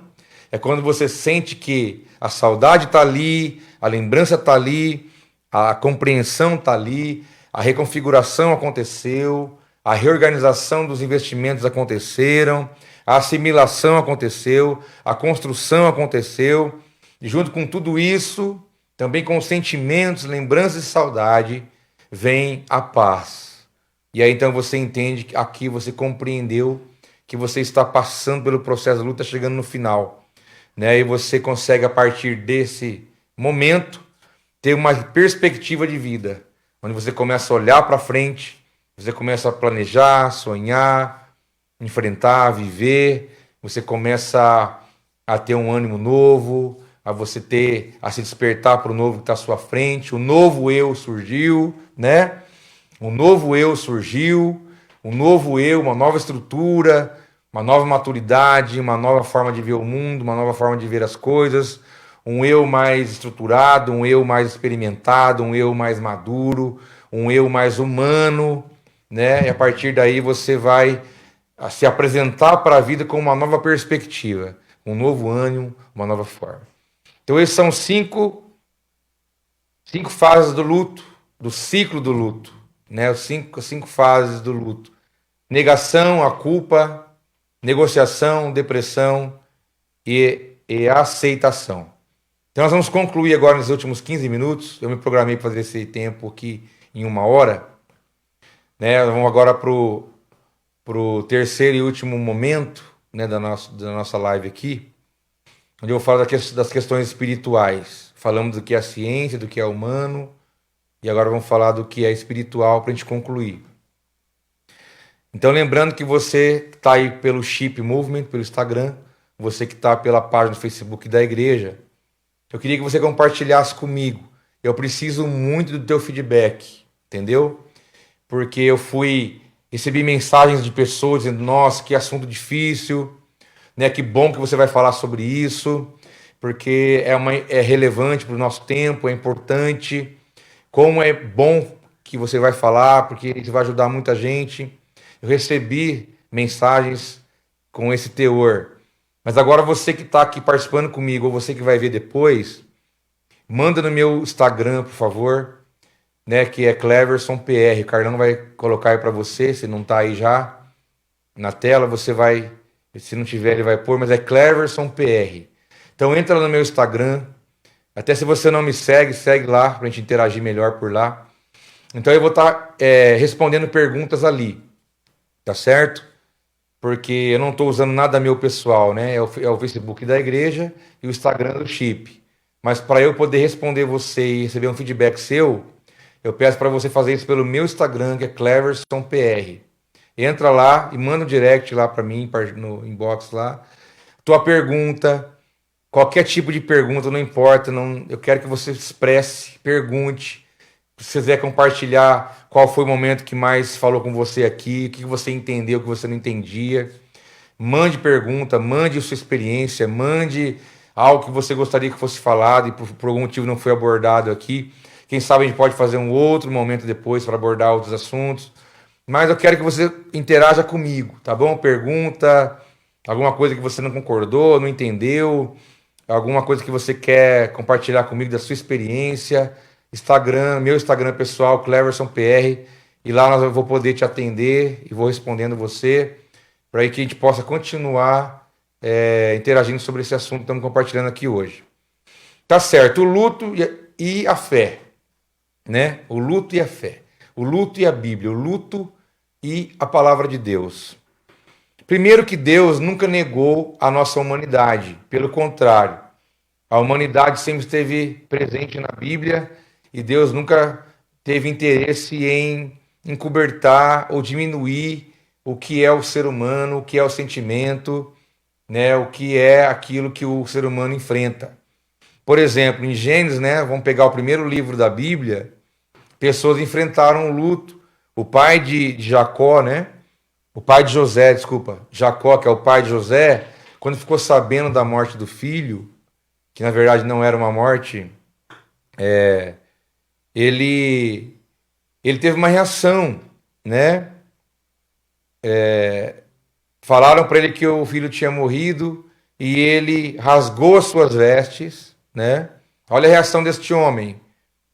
é quando você sente que a saudade está ali, a lembrança está ali, a compreensão está ali, a reconfiguração aconteceu, a reorganização dos investimentos aconteceram, a assimilação aconteceu, a construção aconteceu, e junto com tudo isso, também com os sentimentos, lembranças e saudade, vem a paz. E aí então você entende que aqui você compreendeu que você está passando pelo processo da luta, chegando no final, né? E você consegue, a partir desse momento, ter uma perspectiva de vida, onde você começa a olhar para frente, você começa a planejar, sonhar, enfrentar, viver, você começa a ter um ânimo novo, a se despertar para o novo que está à sua frente, o novo eu surgiu, né? Um novo eu surgiu, um novo eu, uma nova estrutura, uma nova maturidade, uma nova forma de ver o mundo, uma nova forma de ver as coisas, um eu mais estruturado, um eu mais experimentado, um eu mais maduro, um eu mais humano, né? E a partir daí você vai se apresentar para a vida com uma nova perspectiva, um novo ânimo, uma nova forma. Então esses são cinco fases do luto, do ciclo do luto, né? As cinco fases do luto. Negação, a culpa, negociação, depressão e aceitação. Então nós vamos concluir agora nos últimos 15 minutos. Eu me programei para fazer esse tempo aqui em 1 hora. Né? Vamos agora para o terceiro e último momento, né, da nossa live aqui, onde eu vou falar das questões espirituais. Falamos do que é a ciência, do que é humano, e agora vamos falar do que é espiritual para a gente concluir. Então, lembrando que você que está aí pelo Chip Movement, pelo Instagram, você que está pela página do Facebook da igreja, eu queria que você compartilhasse comigo. Eu preciso muito do teu feedback, entendeu? Porque eu recebi mensagens de pessoas dizendo, nossa, que assunto difícil, né? Que bom que você vai falar sobre isso, porque é relevante para o nosso tempo, é importante. Como é bom que você vai falar, porque isso vai ajudar muita gente. Eu recebi mensagens com esse teor. Mas agora você que está aqui participando comigo, ou você que vai ver depois, manda no meu Instagram, por favor, né, que é Cleverson PR. O Carlão vai colocar aí para você, se não está aí já na tela, você vai, se não tiver ele vai pôr, mas é Cleverson PR. Então entra no meu Instagram, até se você não me segue, segue lá para a gente interagir melhor por lá. Então eu vou estar respondendo perguntas ali, tá certo? Porque eu não estou usando nada meu pessoal, né? É o Facebook da igreja e o Instagram do Chip. Mas para eu poder responder você e receber um feedback seu, eu peço para você fazer isso pelo meu Instagram, que é Cleverson PR. Entra lá e manda um direct lá para mim, no inbox lá. Tua pergunta, qualquer tipo de pergunta, não importa. Eu quero que você expresse, pergunte. Se você quiser compartilhar qual foi o momento que mais falou com você aqui, o que você entendeu, o que você não entendia. Mande pergunta, mande a sua experiência, mande algo que você gostaria que fosse falado e por algum motivo não foi abordado aqui. Quem sabe a gente pode fazer um outro momento depois para abordar outros assuntos. Mas eu quero que você interaja comigo, tá bom? Pergunta, alguma coisa que você não concordou, não entendeu, alguma coisa que você quer compartilhar comigo da sua experiência. Instagram, meu Instagram pessoal, Cleverson PR, e lá eu vou poder te atender e vou respondendo você, para que a gente possa continuar interagindo sobre esse assunto que estamos compartilhando aqui hoje. Tá certo, o luto e a fé, né? O luto e a fé, o luto e a Bíblia, o luto e a palavra de Deus. Primeiro que Deus nunca negou a nossa humanidade, pelo contrário, a humanidade sempre esteve presente na Bíblia e Deus nunca teve interesse em encobertar ou diminuir o que é o ser humano, o que é o sentimento, né, o que é aquilo que o ser humano enfrenta. Por exemplo, em Gênesis, né, vamos pegar o primeiro livro da Bíblia, pessoas enfrentaram o luto. O pai de Jacó, né, o pai de José, desculpa, Jacó, que é o pai de José, quando ficou sabendo da morte do filho, que na verdade não era uma morte, ele teve uma reação, né? Falaram para ele que o filho tinha morrido e ele rasgou as suas vestes, né? Olha a reação deste homem.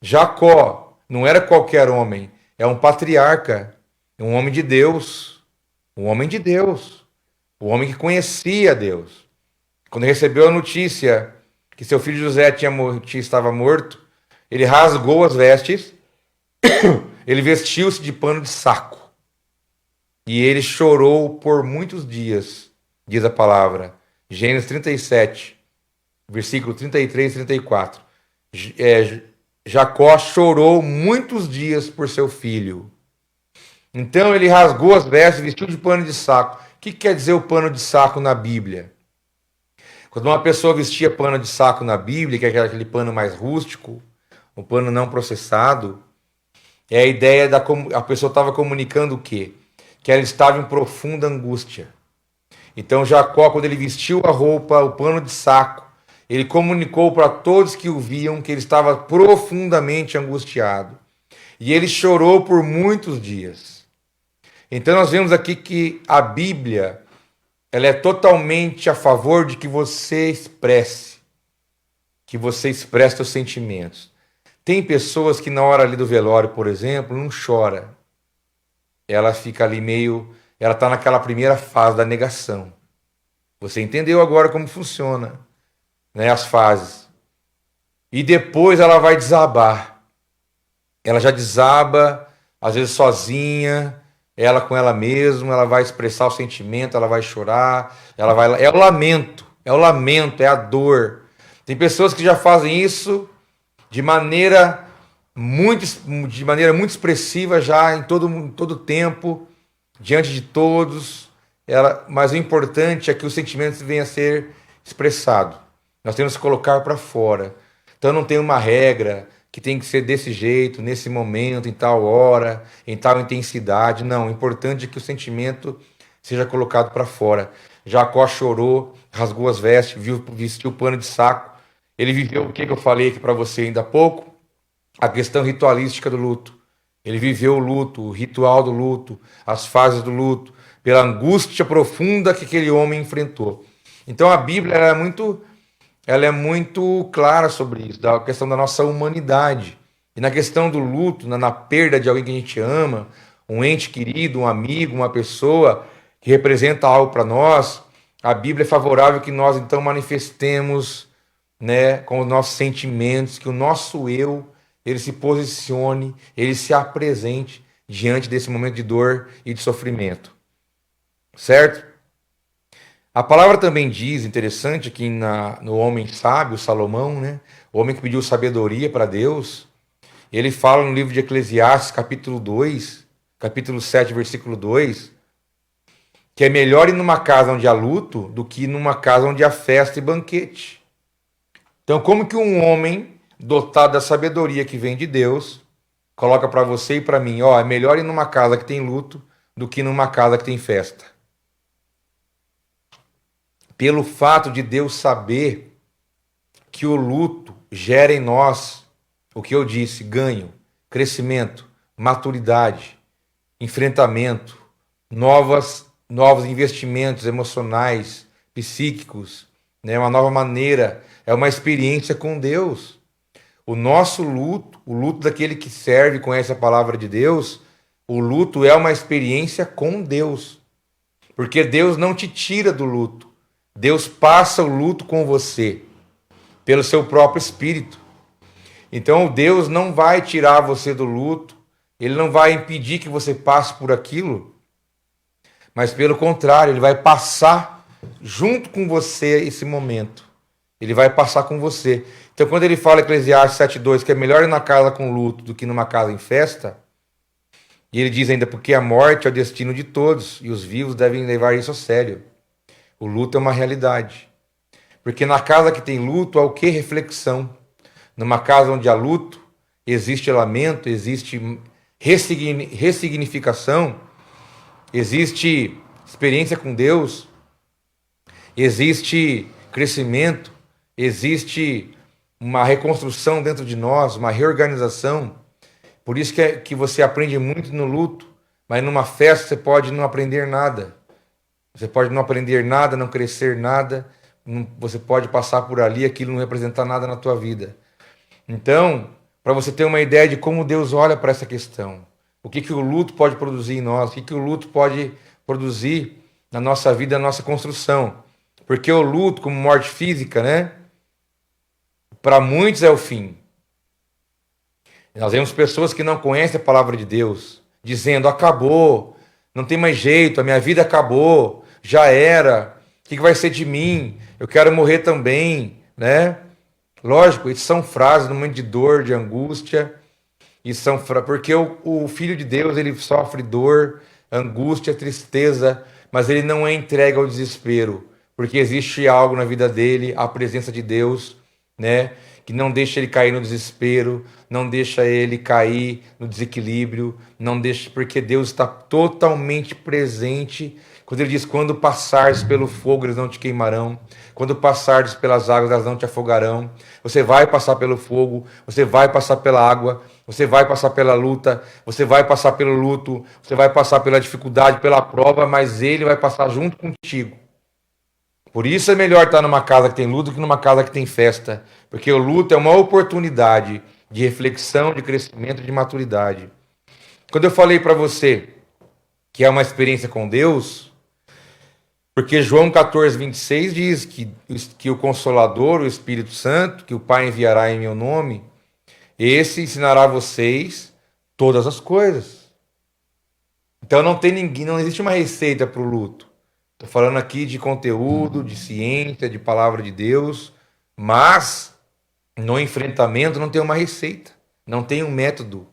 Jacó não era qualquer homem, é um patriarca, um homem de Deus, um homem de Deus, um homem que conhecia Deus. Quando recebeu a notícia que seu filho José estava morto, ele rasgou as vestes, ele vestiu-se de pano de saco. E ele chorou por muitos dias, diz a palavra. Gênesis 37, versículo 33 e 34. Jacó chorou muitos dias por seu filho. Então ele rasgou as vestes, vestiu de pano de saco. O que quer dizer o pano de saco na Bíblia? Quando uma pessoa vestia pano de saco na Bíblia, que é aquele pano mais rústico, um pano não processado, é a ideia a pessoa estava comunicando o quê? Que ela estava em profunda angústia. Então Jacó, quando ele vestiu a roupa, o pano de saco, Ele comunicou para todos que o viam que ele estava profundamente angustiado. E ele chorou por muitos dias. Então nós vemos aqui que a Bíblia, ela é totalmente a favor de que você expresse seus sentimentos. Tem pessoas que na hora ali do velório, por exemplo, não chora. Ela fica ali ela está naquela primeira fase da negação. Você entendeu agora como funciona, né, as fases. E depois ela vai desabar. Ela já desaba, às vezes sozinha, ela com ela mesma, ela vai expressar o sentimento, ela vai chorar, é o lamento, é a dor. Tem pessoas que já fazem isso de maneira muito expressiva já em todo tempo, diante de todos. Mas o importante é que o sentimento venha a ser expressado. Nós temos que colocar para fora. Então não tem uma regra que tem que ser desse jeito, nesse momento, em tal hora, em tal intensidade. Não, o importante é que o sentimento seja colocado para fora. Jacó chorou, rasgou as vestes, vestiu o pano de saco. Ele viveu o que eu falei aqui para você ainda há pouco, a questão ritualística do luto. Ele viveu o luto, o ritual do luto, as fases do luto, pela angústia profunda que aquele homem enfrentou. Então a Bíblia ela é muito clara sobre isso, da questão da nossa humanidade. E na questão do luto, na perda de alguém que a gente ama, um ente querido, um amigo, uma pessoa que representa algo para nós, a Bíblia é favorável que nós então manifestemos, né, com os nossos sentimentos, que o nosso eu, ele se posicione, ele se apresente diante desse momento de dor e de sofrimento. Certo? A palavra também diz, interessante, aqui no homem sábio, Salomão, né? O homem que pediu sabedoria para Deus, ele fala no livro de Eclesiastes, capítulo 2, capítulo 7, versículo 2, que é melhor ir numa casa onde há luto do que numa casa onde há festa e banquete. Então, como que um homem dotado da sabedoria que vem de Deus coloca para você e para mim, é melhor ir numa casa que tem luto do que numa casa que tem festa? Pelo fato de Deus saber que o luto gera em nós, o que eu disse, ganho, crescimento, maturidade, enfrentamento, novos investimentos emocionais, psíquicos, né? Uma nova maneira, é uma experiência com Deus. O nosso luto, o luto daquele que serve e conhece a palavra de Deus, o luto é uma experiência com Deus. Porque Deus não te tira do luto. Deus passa o luto com você, pelo seu próprio espírito. Então Deus não vai tirar você do luto, Ele não vai impedir que você passe por aquilo, mas pelo contrário, Ele vai passar junto com você esse momento. Ele vai passar com você. Então quando ele fala em Eclesiastes 7,2 que é melhor ir na casa com luto do que numa casa em festa, e ele diz ainda, porque a morte é o destino de todos, e os vivos devem levar isso a sério. O luto é uma realidade. Porque na casa que tem luto, há o que? Reflexão. Numa casa onde há luto, existe lamento, existe ressignificação, existe experiência com Deus, existe crescimento, existe uma reconstrução dentro de nós, uma reorganização. Por isso que você aprende muito no luto, mas numa festa você pode não aprender nada. Você pode não aprender nada, não crescer nada, você pode passar por ali e aquilo não representar nada na tua vida. Então, para você ter uma ideia de como Deus olha para essa questão, o que o luto pode produzir em nós, o que o luto pode produzir na nossa vida, na nossa construção. Porque o luto, como morte física, né, para muitos é o fim. Nós vemos pessoas que não conhecem a palavra de Deus, dizendo, acabou, não tem mais jeito, a minha vida acabou, já era, o que vai ser de mim? Eu quero morrer também, né? Lógico, isso são frases no momento de dor, de angústia, porque o Filho de Deus, ele sofre dor, angústia, tristeza, mas ele não é entregue ao desespero, porque existe algo na vida dele, a presença de Deus, né? Que não deixa ele cair no desespero, não deixa ele cair no desequilíbrio, não deixa, porque Deus está totalmente presente Quando ele diz, quando passares pelo fogo, eles não te queimarão. Quando passares pelas águas, elas não te afogarão. Você vai passar pelo fogo, você vai passar pela água, você vai passar pela luta, você vai passar pelo luto, você vai passar pela dificuldade, pela prova, mas ele vai passar junto contigo. Por isso é melhor estar numa casa que tem luto do que numa casa que tem festa. Porque o luto é uma oportunidade de reflexão, de crescimento, de maturidade. Quando eu falei para você que é uma experiência com Deus, porque João 14, 26 diz que o Consolador, o Espírito Santo, que o Pai enviará em meu nome, esse ensinará a vocês todas as coisas. Então não tem ninguém, não existe uma receita para o luto. Estou falando aqui de conteúdo, de ciência, de palavra de Deus, mas no enfrentamento não tem uma receita, não tem um método.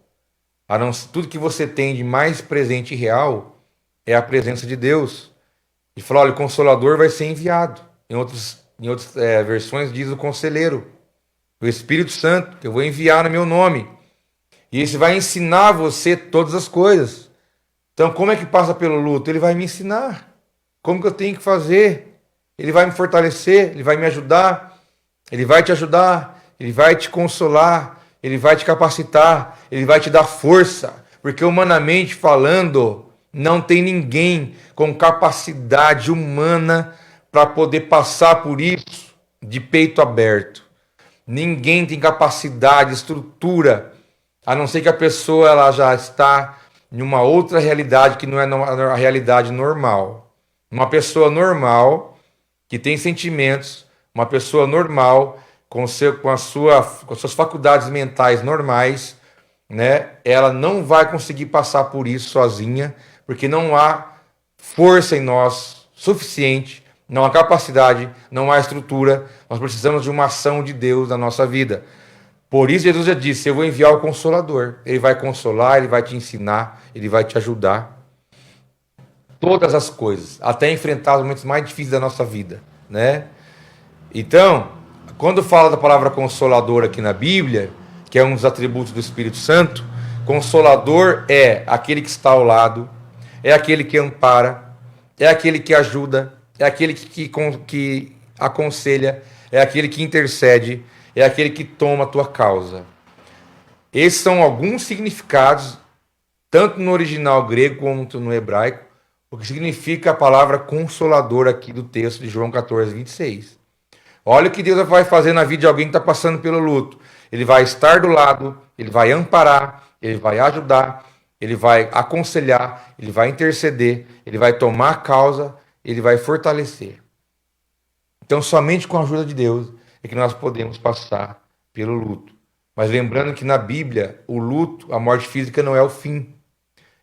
Tudo que você tem de mais presente e real é a presença de Deus. E fala, olha, o Consolador vai ser enviado. Em outras versões diz o Conselheiro, o Espírito Santo, que eu vou enviar no meu nome. E esse vai ensinar você todas as coisas. Então, como é que passa pelo luto? Ele vai me ensinar. Como que eu tenho que fazer? Ele vai me fortalecer, ele vai me ajudar, ele vai te ajudar, ele vai te consolar, ele vai te capacitar, ele vai te dar força. Porque humanamente falando, não tem ninguém com capacidade humana para poder passar por isso de peito aberto. Ninguém tem capacidade, estrutura, a não ser que a pessoa ela já está em uma outra realidade que não é a realidade normal. Uma pessoa normal, que tem sentimentos, uma pessoa normal, com as suas faculdades mentais normais, né? Ela não vai conseguir passar por isso sozinha, porque não há força em nós suficiente, não há capacidade, não há estrutura. Nós precisamos de uma ação de Deus na nossa vida. Por isso Jesus já disse, eu vou enviar o Consolador. Ele vai consolar, ele vai te ensinar, ele vai te ajudar. Todas as coisas, até enfrentar os momentos mais difíceis da nossa vida, né? Então, quando fala da palavra Consolador aqui na Bíblia, que é um dos atributos do Espírito Santo, Consolador é aquele que está ao lado, é aquele que ampara, é aquele que ajuda, é aquele que aconselha, é aquele que intercede, é aquele que toma a tua causa. Esses são alguns significados, tanto no original grego quanto no hebraico, o que significa a palavra consolador aqui do texto de João 14, 26. Olha o que Deus vai fazer na vida de alguém que está passando pelo luto. Ele vai estar do lado, ele vai amparar, ele vai ajudar, ele vai aconselhar, ele vai interceder, ele vai tomar a causa, ele vai fortalecer. Então, somente com a ajuda de Deus é que nós podemos passar pelo luto. Mas lembrando que na Bíblia, o luto, a morte física não é o fim.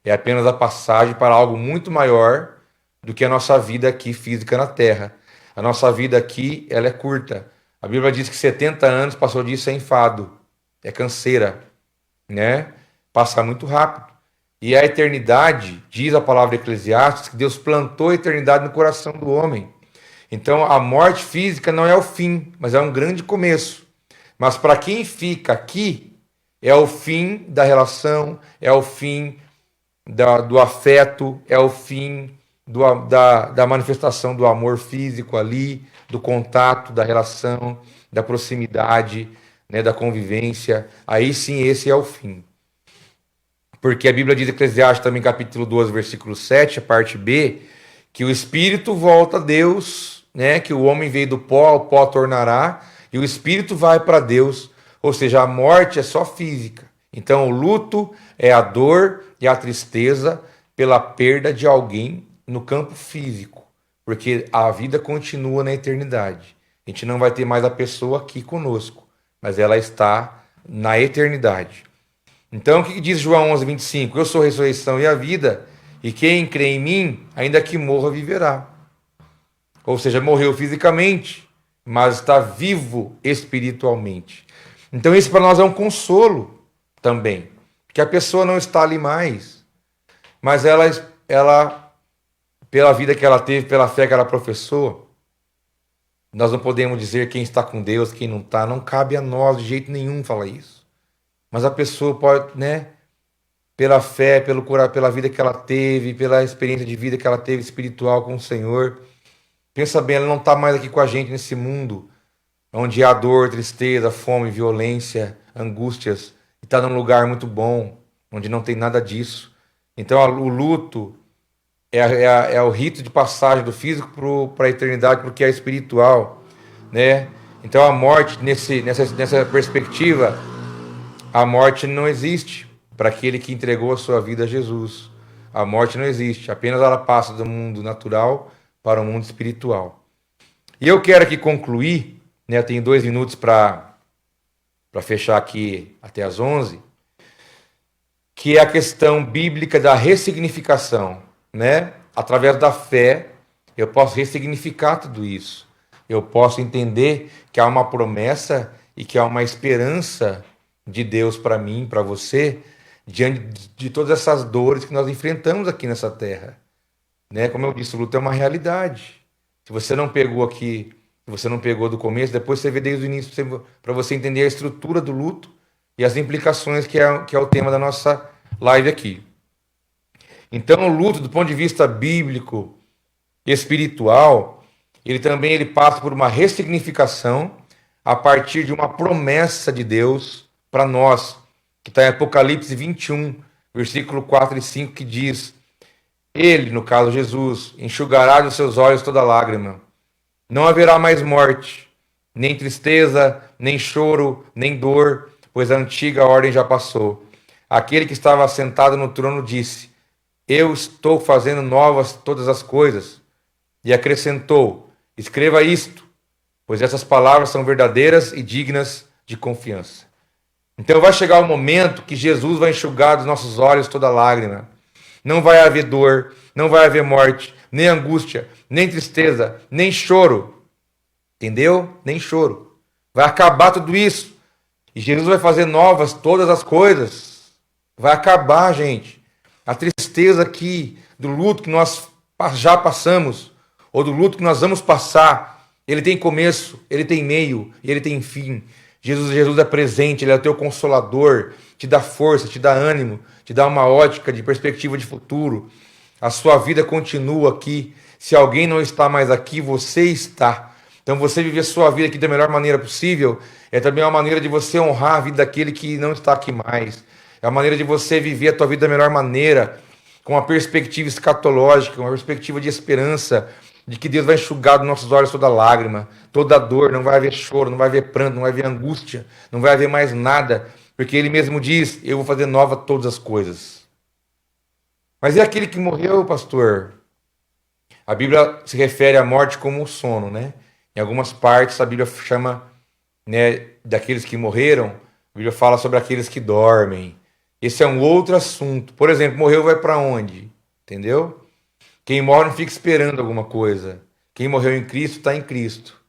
É apenas a passagem para algo muito maior do que a nossa vida aqui física na Terra. A nossa vida aqui, ela é curta. A Bíblia diz que 70 anos passou disso é enfado, é canseira, né? Passa muito rápido. E a eternidade, diz a palavra de Eclesiastes, que Deus plantou a eternidade no coração do homem. Então a morte física não é o fim, mas é um grande começo. Mas para quem fica aqui, é o fim da relação, é o fim do afeto, é o fim da manifestação do amor físico ali, do contato, da relação, da proximidade, né, da convivência. Aí sim, esse é o fim. Porque a Bíblia diz em Eclesiastes também, capítulo 12, versículo 7, a parte B, que o espírito volta a Deus, né, que o homem veio do pó, ao pó tornará, e o espírito vai para Deus. Ou seja, a morte é só física. Então o luto é a dor e a tristeza pela perda de alguém no campo físico, porque a vida continua na eternidade. A gente não vai ter mais a pessoa aqui conosco, mas ela está na eternidade. Então o que diz João 11, 25? Eu sou a ressurreição e a vida, e quem crê em mim, ainda que morra, viverá. Ou seja, morreu fisicamente, mas está vivo espiritualmente. Então isso para nós é um consolo também, que a pessoa não está ali mais, mas ela, pela vida que ela teve, pela fé que ela professou, nós não podemos dizer quem está com Deus, quem não está, não cabe a nós de jeito nenhum falar isso. Mas a pessoa pode, né, pela fé, pela vida que ela teve, pela experiência de vida que ela teve espiritual com o Senhor. Pensa bem, ela não está mais aqui com a gente nesse mundo, onde há dor, tristeza, fome, violência, angústias, e está num lugar muito bom, onde não tem nada disso. Então o luto é o rito de passagem do físico para a eternidade, porque é espiritual, né? Então a morte, nessa perspectiva, a morte não existe para aquele que entregou a sua vida a Jesus. A morte não existe, apenas ela passa do mundo natural para o mundo espiritual. E eu quero aqui concluir, né? Eu tenho 2 minutos para fechar aqui até as 11, que é a questão bíblica da ressignificação, né? Através da fé, eu posso ressignificar tudo isso. Eu posso entender que há uma promessa e que há uma esperança de Deus para mim, para você, diante de todas essas dores que nós enfrentamos aqui nessa terra, né? Como eu disse, o luto é uma realidade. Se você não pegou aqui, se você não pegou do começo, depois você vê desde o início para você entender a estrutura do luto e as implicações que é o tema da nossa live aqui. Então, o luto, do ponto de vista bíblico, espiritual, ele passa por uma ressignificação a partir de uma promessa de Deus para nós, que está em Apocalipse 21, versículo 4 e 5, que diz: Ele, no caso Jesus, enxugará dos seus olhos toda lágrima. Não haverá mais morte, nem tristeza, nem choro, nem dor, pois a antiga ordem já passou. Aquele que estava sentado no trono disse: Eu estou fazendo novas todas as coisas. E acrescentou: Escreva isto, pois essas palavras são verdadeiras e dignas de confiança. Então vai chegar o momento que Jesus vai enxugar dos nossos olhos toda lágrima. Não vai haver dor, não vai haver morte, nem angústia, nem tristeza, nem choro. Entendeu? Nem choro. Vai acabar tudo isso. E Jesus vai fazer novas todas as coisas. Vai acabar, gente. A tristeza aqui, do luto que nós já passamos, ou do luto que nós vamos passar, ele tem começo, ele tem meio e ele tem fim. Jesus é presente, ele é o teu consolador, te dá força, te dá ânimo, te dá uma ótica de perspectiva de futuro. A sua vida continua aqui. Se alguém não está mais aqui, você está. Então você viver a sua vida aqui da melhor maneira possível é também uma maneira de você honrar a vida daquele que não está aqui mais. É a maneira de você viver a tua vida da melhor maneira, com uma perspectiva escatológica, uma perspectiva de esperança, de que Deus vai enxugar dos nossos olhos toda lágrima, toda dor, não vai haver choro, não vai haver pranto, não vai haver angústia, não vai haver mais nada, porque Ele mesmo diz: Eu vou fazer nova todas as coisas. Mas e aquele que morreu, pastor? A Bíblia se refere à morte como o sono, né? Em algumas partes a Bíblia chama, né, daqueles que morreram, a Bíblia fala sobre aqueles que dormem. Esse é um outro assunto. Por exemplo, morreu vai para onde? Entendeu? Quem morre não fica esperando alguma coisa. Quem morreu em Cristo está em Cristo.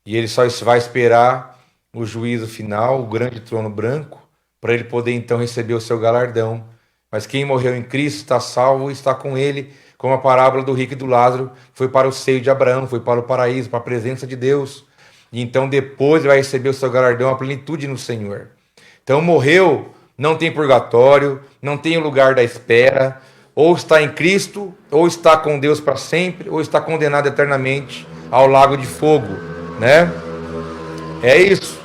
E ele só vai esperar o juízo final, o grande trono branco, para ele poder então receber o seu galardão. Mas quem morreu em Cristo está salvo e está com ele, como a parábola do rico e do Lázaro, foi para o seio de Abraão, foi para o paraíso, para a presença de Deus. E então depois vai receber o seu galardão, a plenitude no Senhor. Então morreu, não tem purgatório, não tem o lugar da espera, ou está em Cristo, ou está com Deus para sempre, ou está condenado eternamente ao lago de fogo, né? É isso.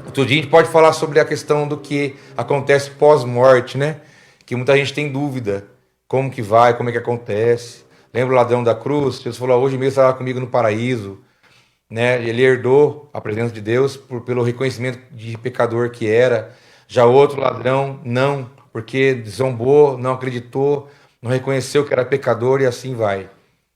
Outro dia a gente pode falar sobre a questão do que acontece pós-morte, né? Que muita gente tem dúvida. Como que vai, como é que acontece. Lembra o ladrão da cruz? Jesus falou: hoje mesmo estará comigo no paraíso. Né? Ele herdou a presença de Deus pelo reconhecimento de pecador que era. Já outro ladrão, não, porque zombou, não acreditou, não reconheceu que era pecador e assim vai.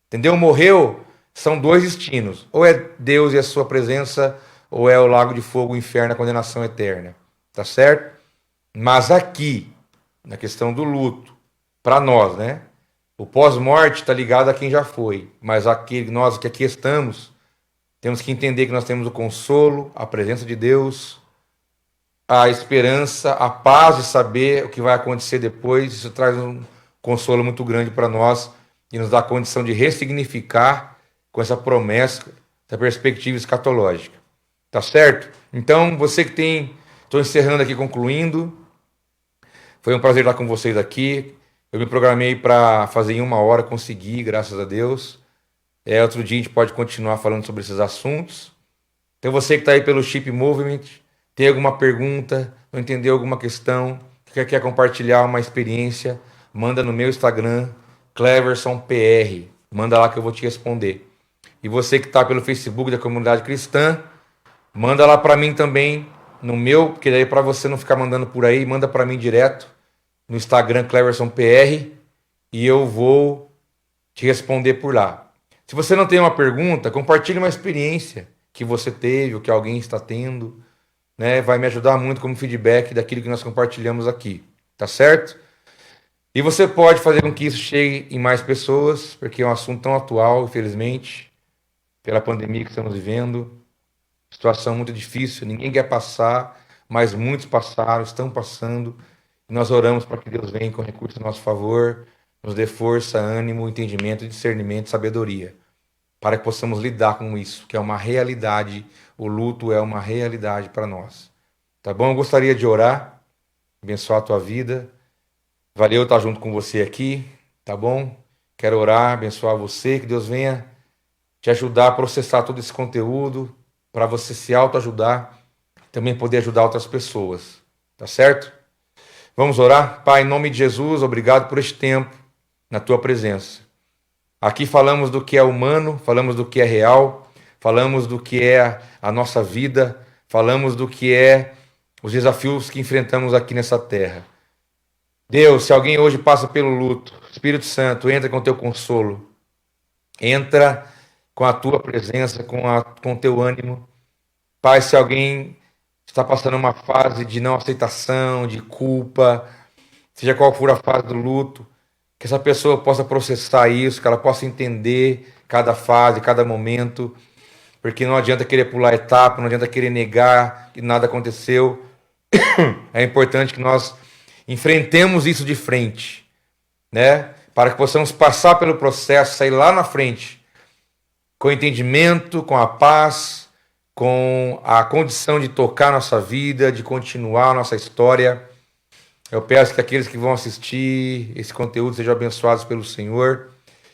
Entendeu? Morreu, são 2 destinos. Ou é Deus e a sua presença, ou é o lago de fogo, o inferno, a condenação eterna. Tá certo? Mas aqui, na questão do luto, para nós, né? O pós-morte está ligado a quem já foi. Mas nós que aqui estamos, temos que entender que nós temos o consolo, a presença de Deus, a esperança, a paz de saber o que vai acontecer depois. Isso traz um consolo muito grande para nós e nos dá a condição de ressignificar com essa promessa, essa perspectiva escatológica. Tá certo? Então, você que tem... Estou encerrando aqui, concluindo. Foi um prazer estar com vocês aqui. Eu me programei para fazer em 1 hora, consegui, graças a Deus. Outro dia a gente pode continuar falando sobre esses assuntos. Então você que está aí pelo Chip Movement, tem alguma pergunta, não entendeu alguma questão, quer compartilhar uma experiência, manda no meu Instagram, CleversonPR. Manda lá que eu vou te responder. E você que está pelo Facebook da Comunidade Cristã, manda lá para mim também, no meu, porque daí para você não ficar mandando por aí, manda para mim direto no Instagram CleversonPR e eu vou te responder por lá. Se você não tem uma pergunta, compartilhe uma experiência que você teve ou que alguém está tendo, né? Vai me ajudar muito como feedback daquilo que nós compartilhamos aqui, tá certo? E você pode fazer com que isso chegue em mais pessoas, porque é um assunto tão atual, infelizmente, pela pandemia que estamos vivendo. Situação muito difícil, ninguém quer passar, mas muitos passaram, estão passando. E nós oramos para que Deus venha com recursos a nosso favor, nos dê força, ânimo, entendimento, discernimento, sabedoria, para que possamos lidar com isso, que é uma realidade. O luto é uma realidade para nós. Tá bom? Eu gostaria de orar, abençoar a tua vida. Valeu estar junto com você aqui, tá bom? Quero orar, abençoar você, que Deus venha te ajudar a processar todo esse conteúdo, para você se autoajudar, também poder ajudar outras pessoas, tá certo? Vamos orar? Pai, em nome de Jesus, obrigado por este tempo na tua presença. Aqui falamos do que é humano, falamos do que é real, falamos do que é a nossa vida, falamos do que é os desafios que enfrentamos aqui nessa terra. Deus, se alguém hoje passa pelo luto, Espírito Santo, entra com o teu consolo, entra com a tua presença, com o teu ânimo. Pai, se alguém está passando uma fase de não aceitação, de culpa, seja qual for a fase do luto, que essa pessoa possa processar isso, que ela possa entender cada fase, cada momento, porque não adianta querer pular etapa, não adianta querer negar que nada aconteceu. É importante que nós enfrentemos isso de frente, né? Para que possamos passar pelo processo, sair lá na frente, com entendimento, com a paz, com a condição de tocar nossa vida, de continuar a nossa história. Eu peço que aqueles que vão assistir esse conteúdo sejam abençoados pelo Senhor,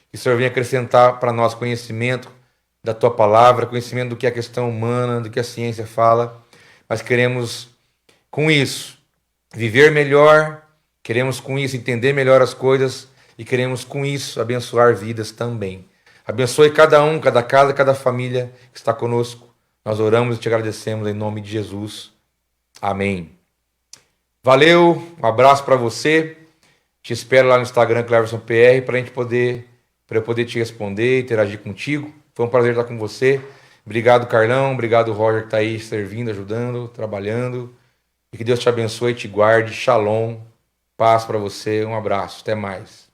que o Senhor venha acrescentar para nós conhecimento da Tua Palavra, conhecimento do que é a questão humana, do que a ciência fala. Mas queremos, com isso, viver melhor, queremos com isso entender melhor as coisas e queremos com isso abençoar vidas também. Abençoe cada um, cada casa, cada família que está conosco. Nós oramos e te agradecemos em nome de Jesus. Amém. Valeu, um abraço para você. Te espero lá no Instagram CleversonPR para eu poder te responder, interagir contigo. Foi um prazer estar com você. Obrigado, Carlão. Obrigado, Roger, que está aí servindo, ajudando, trabalhando. E que Deus te abençoe e te guarde. Shalom. Paz para você. Um abraço. Até mais.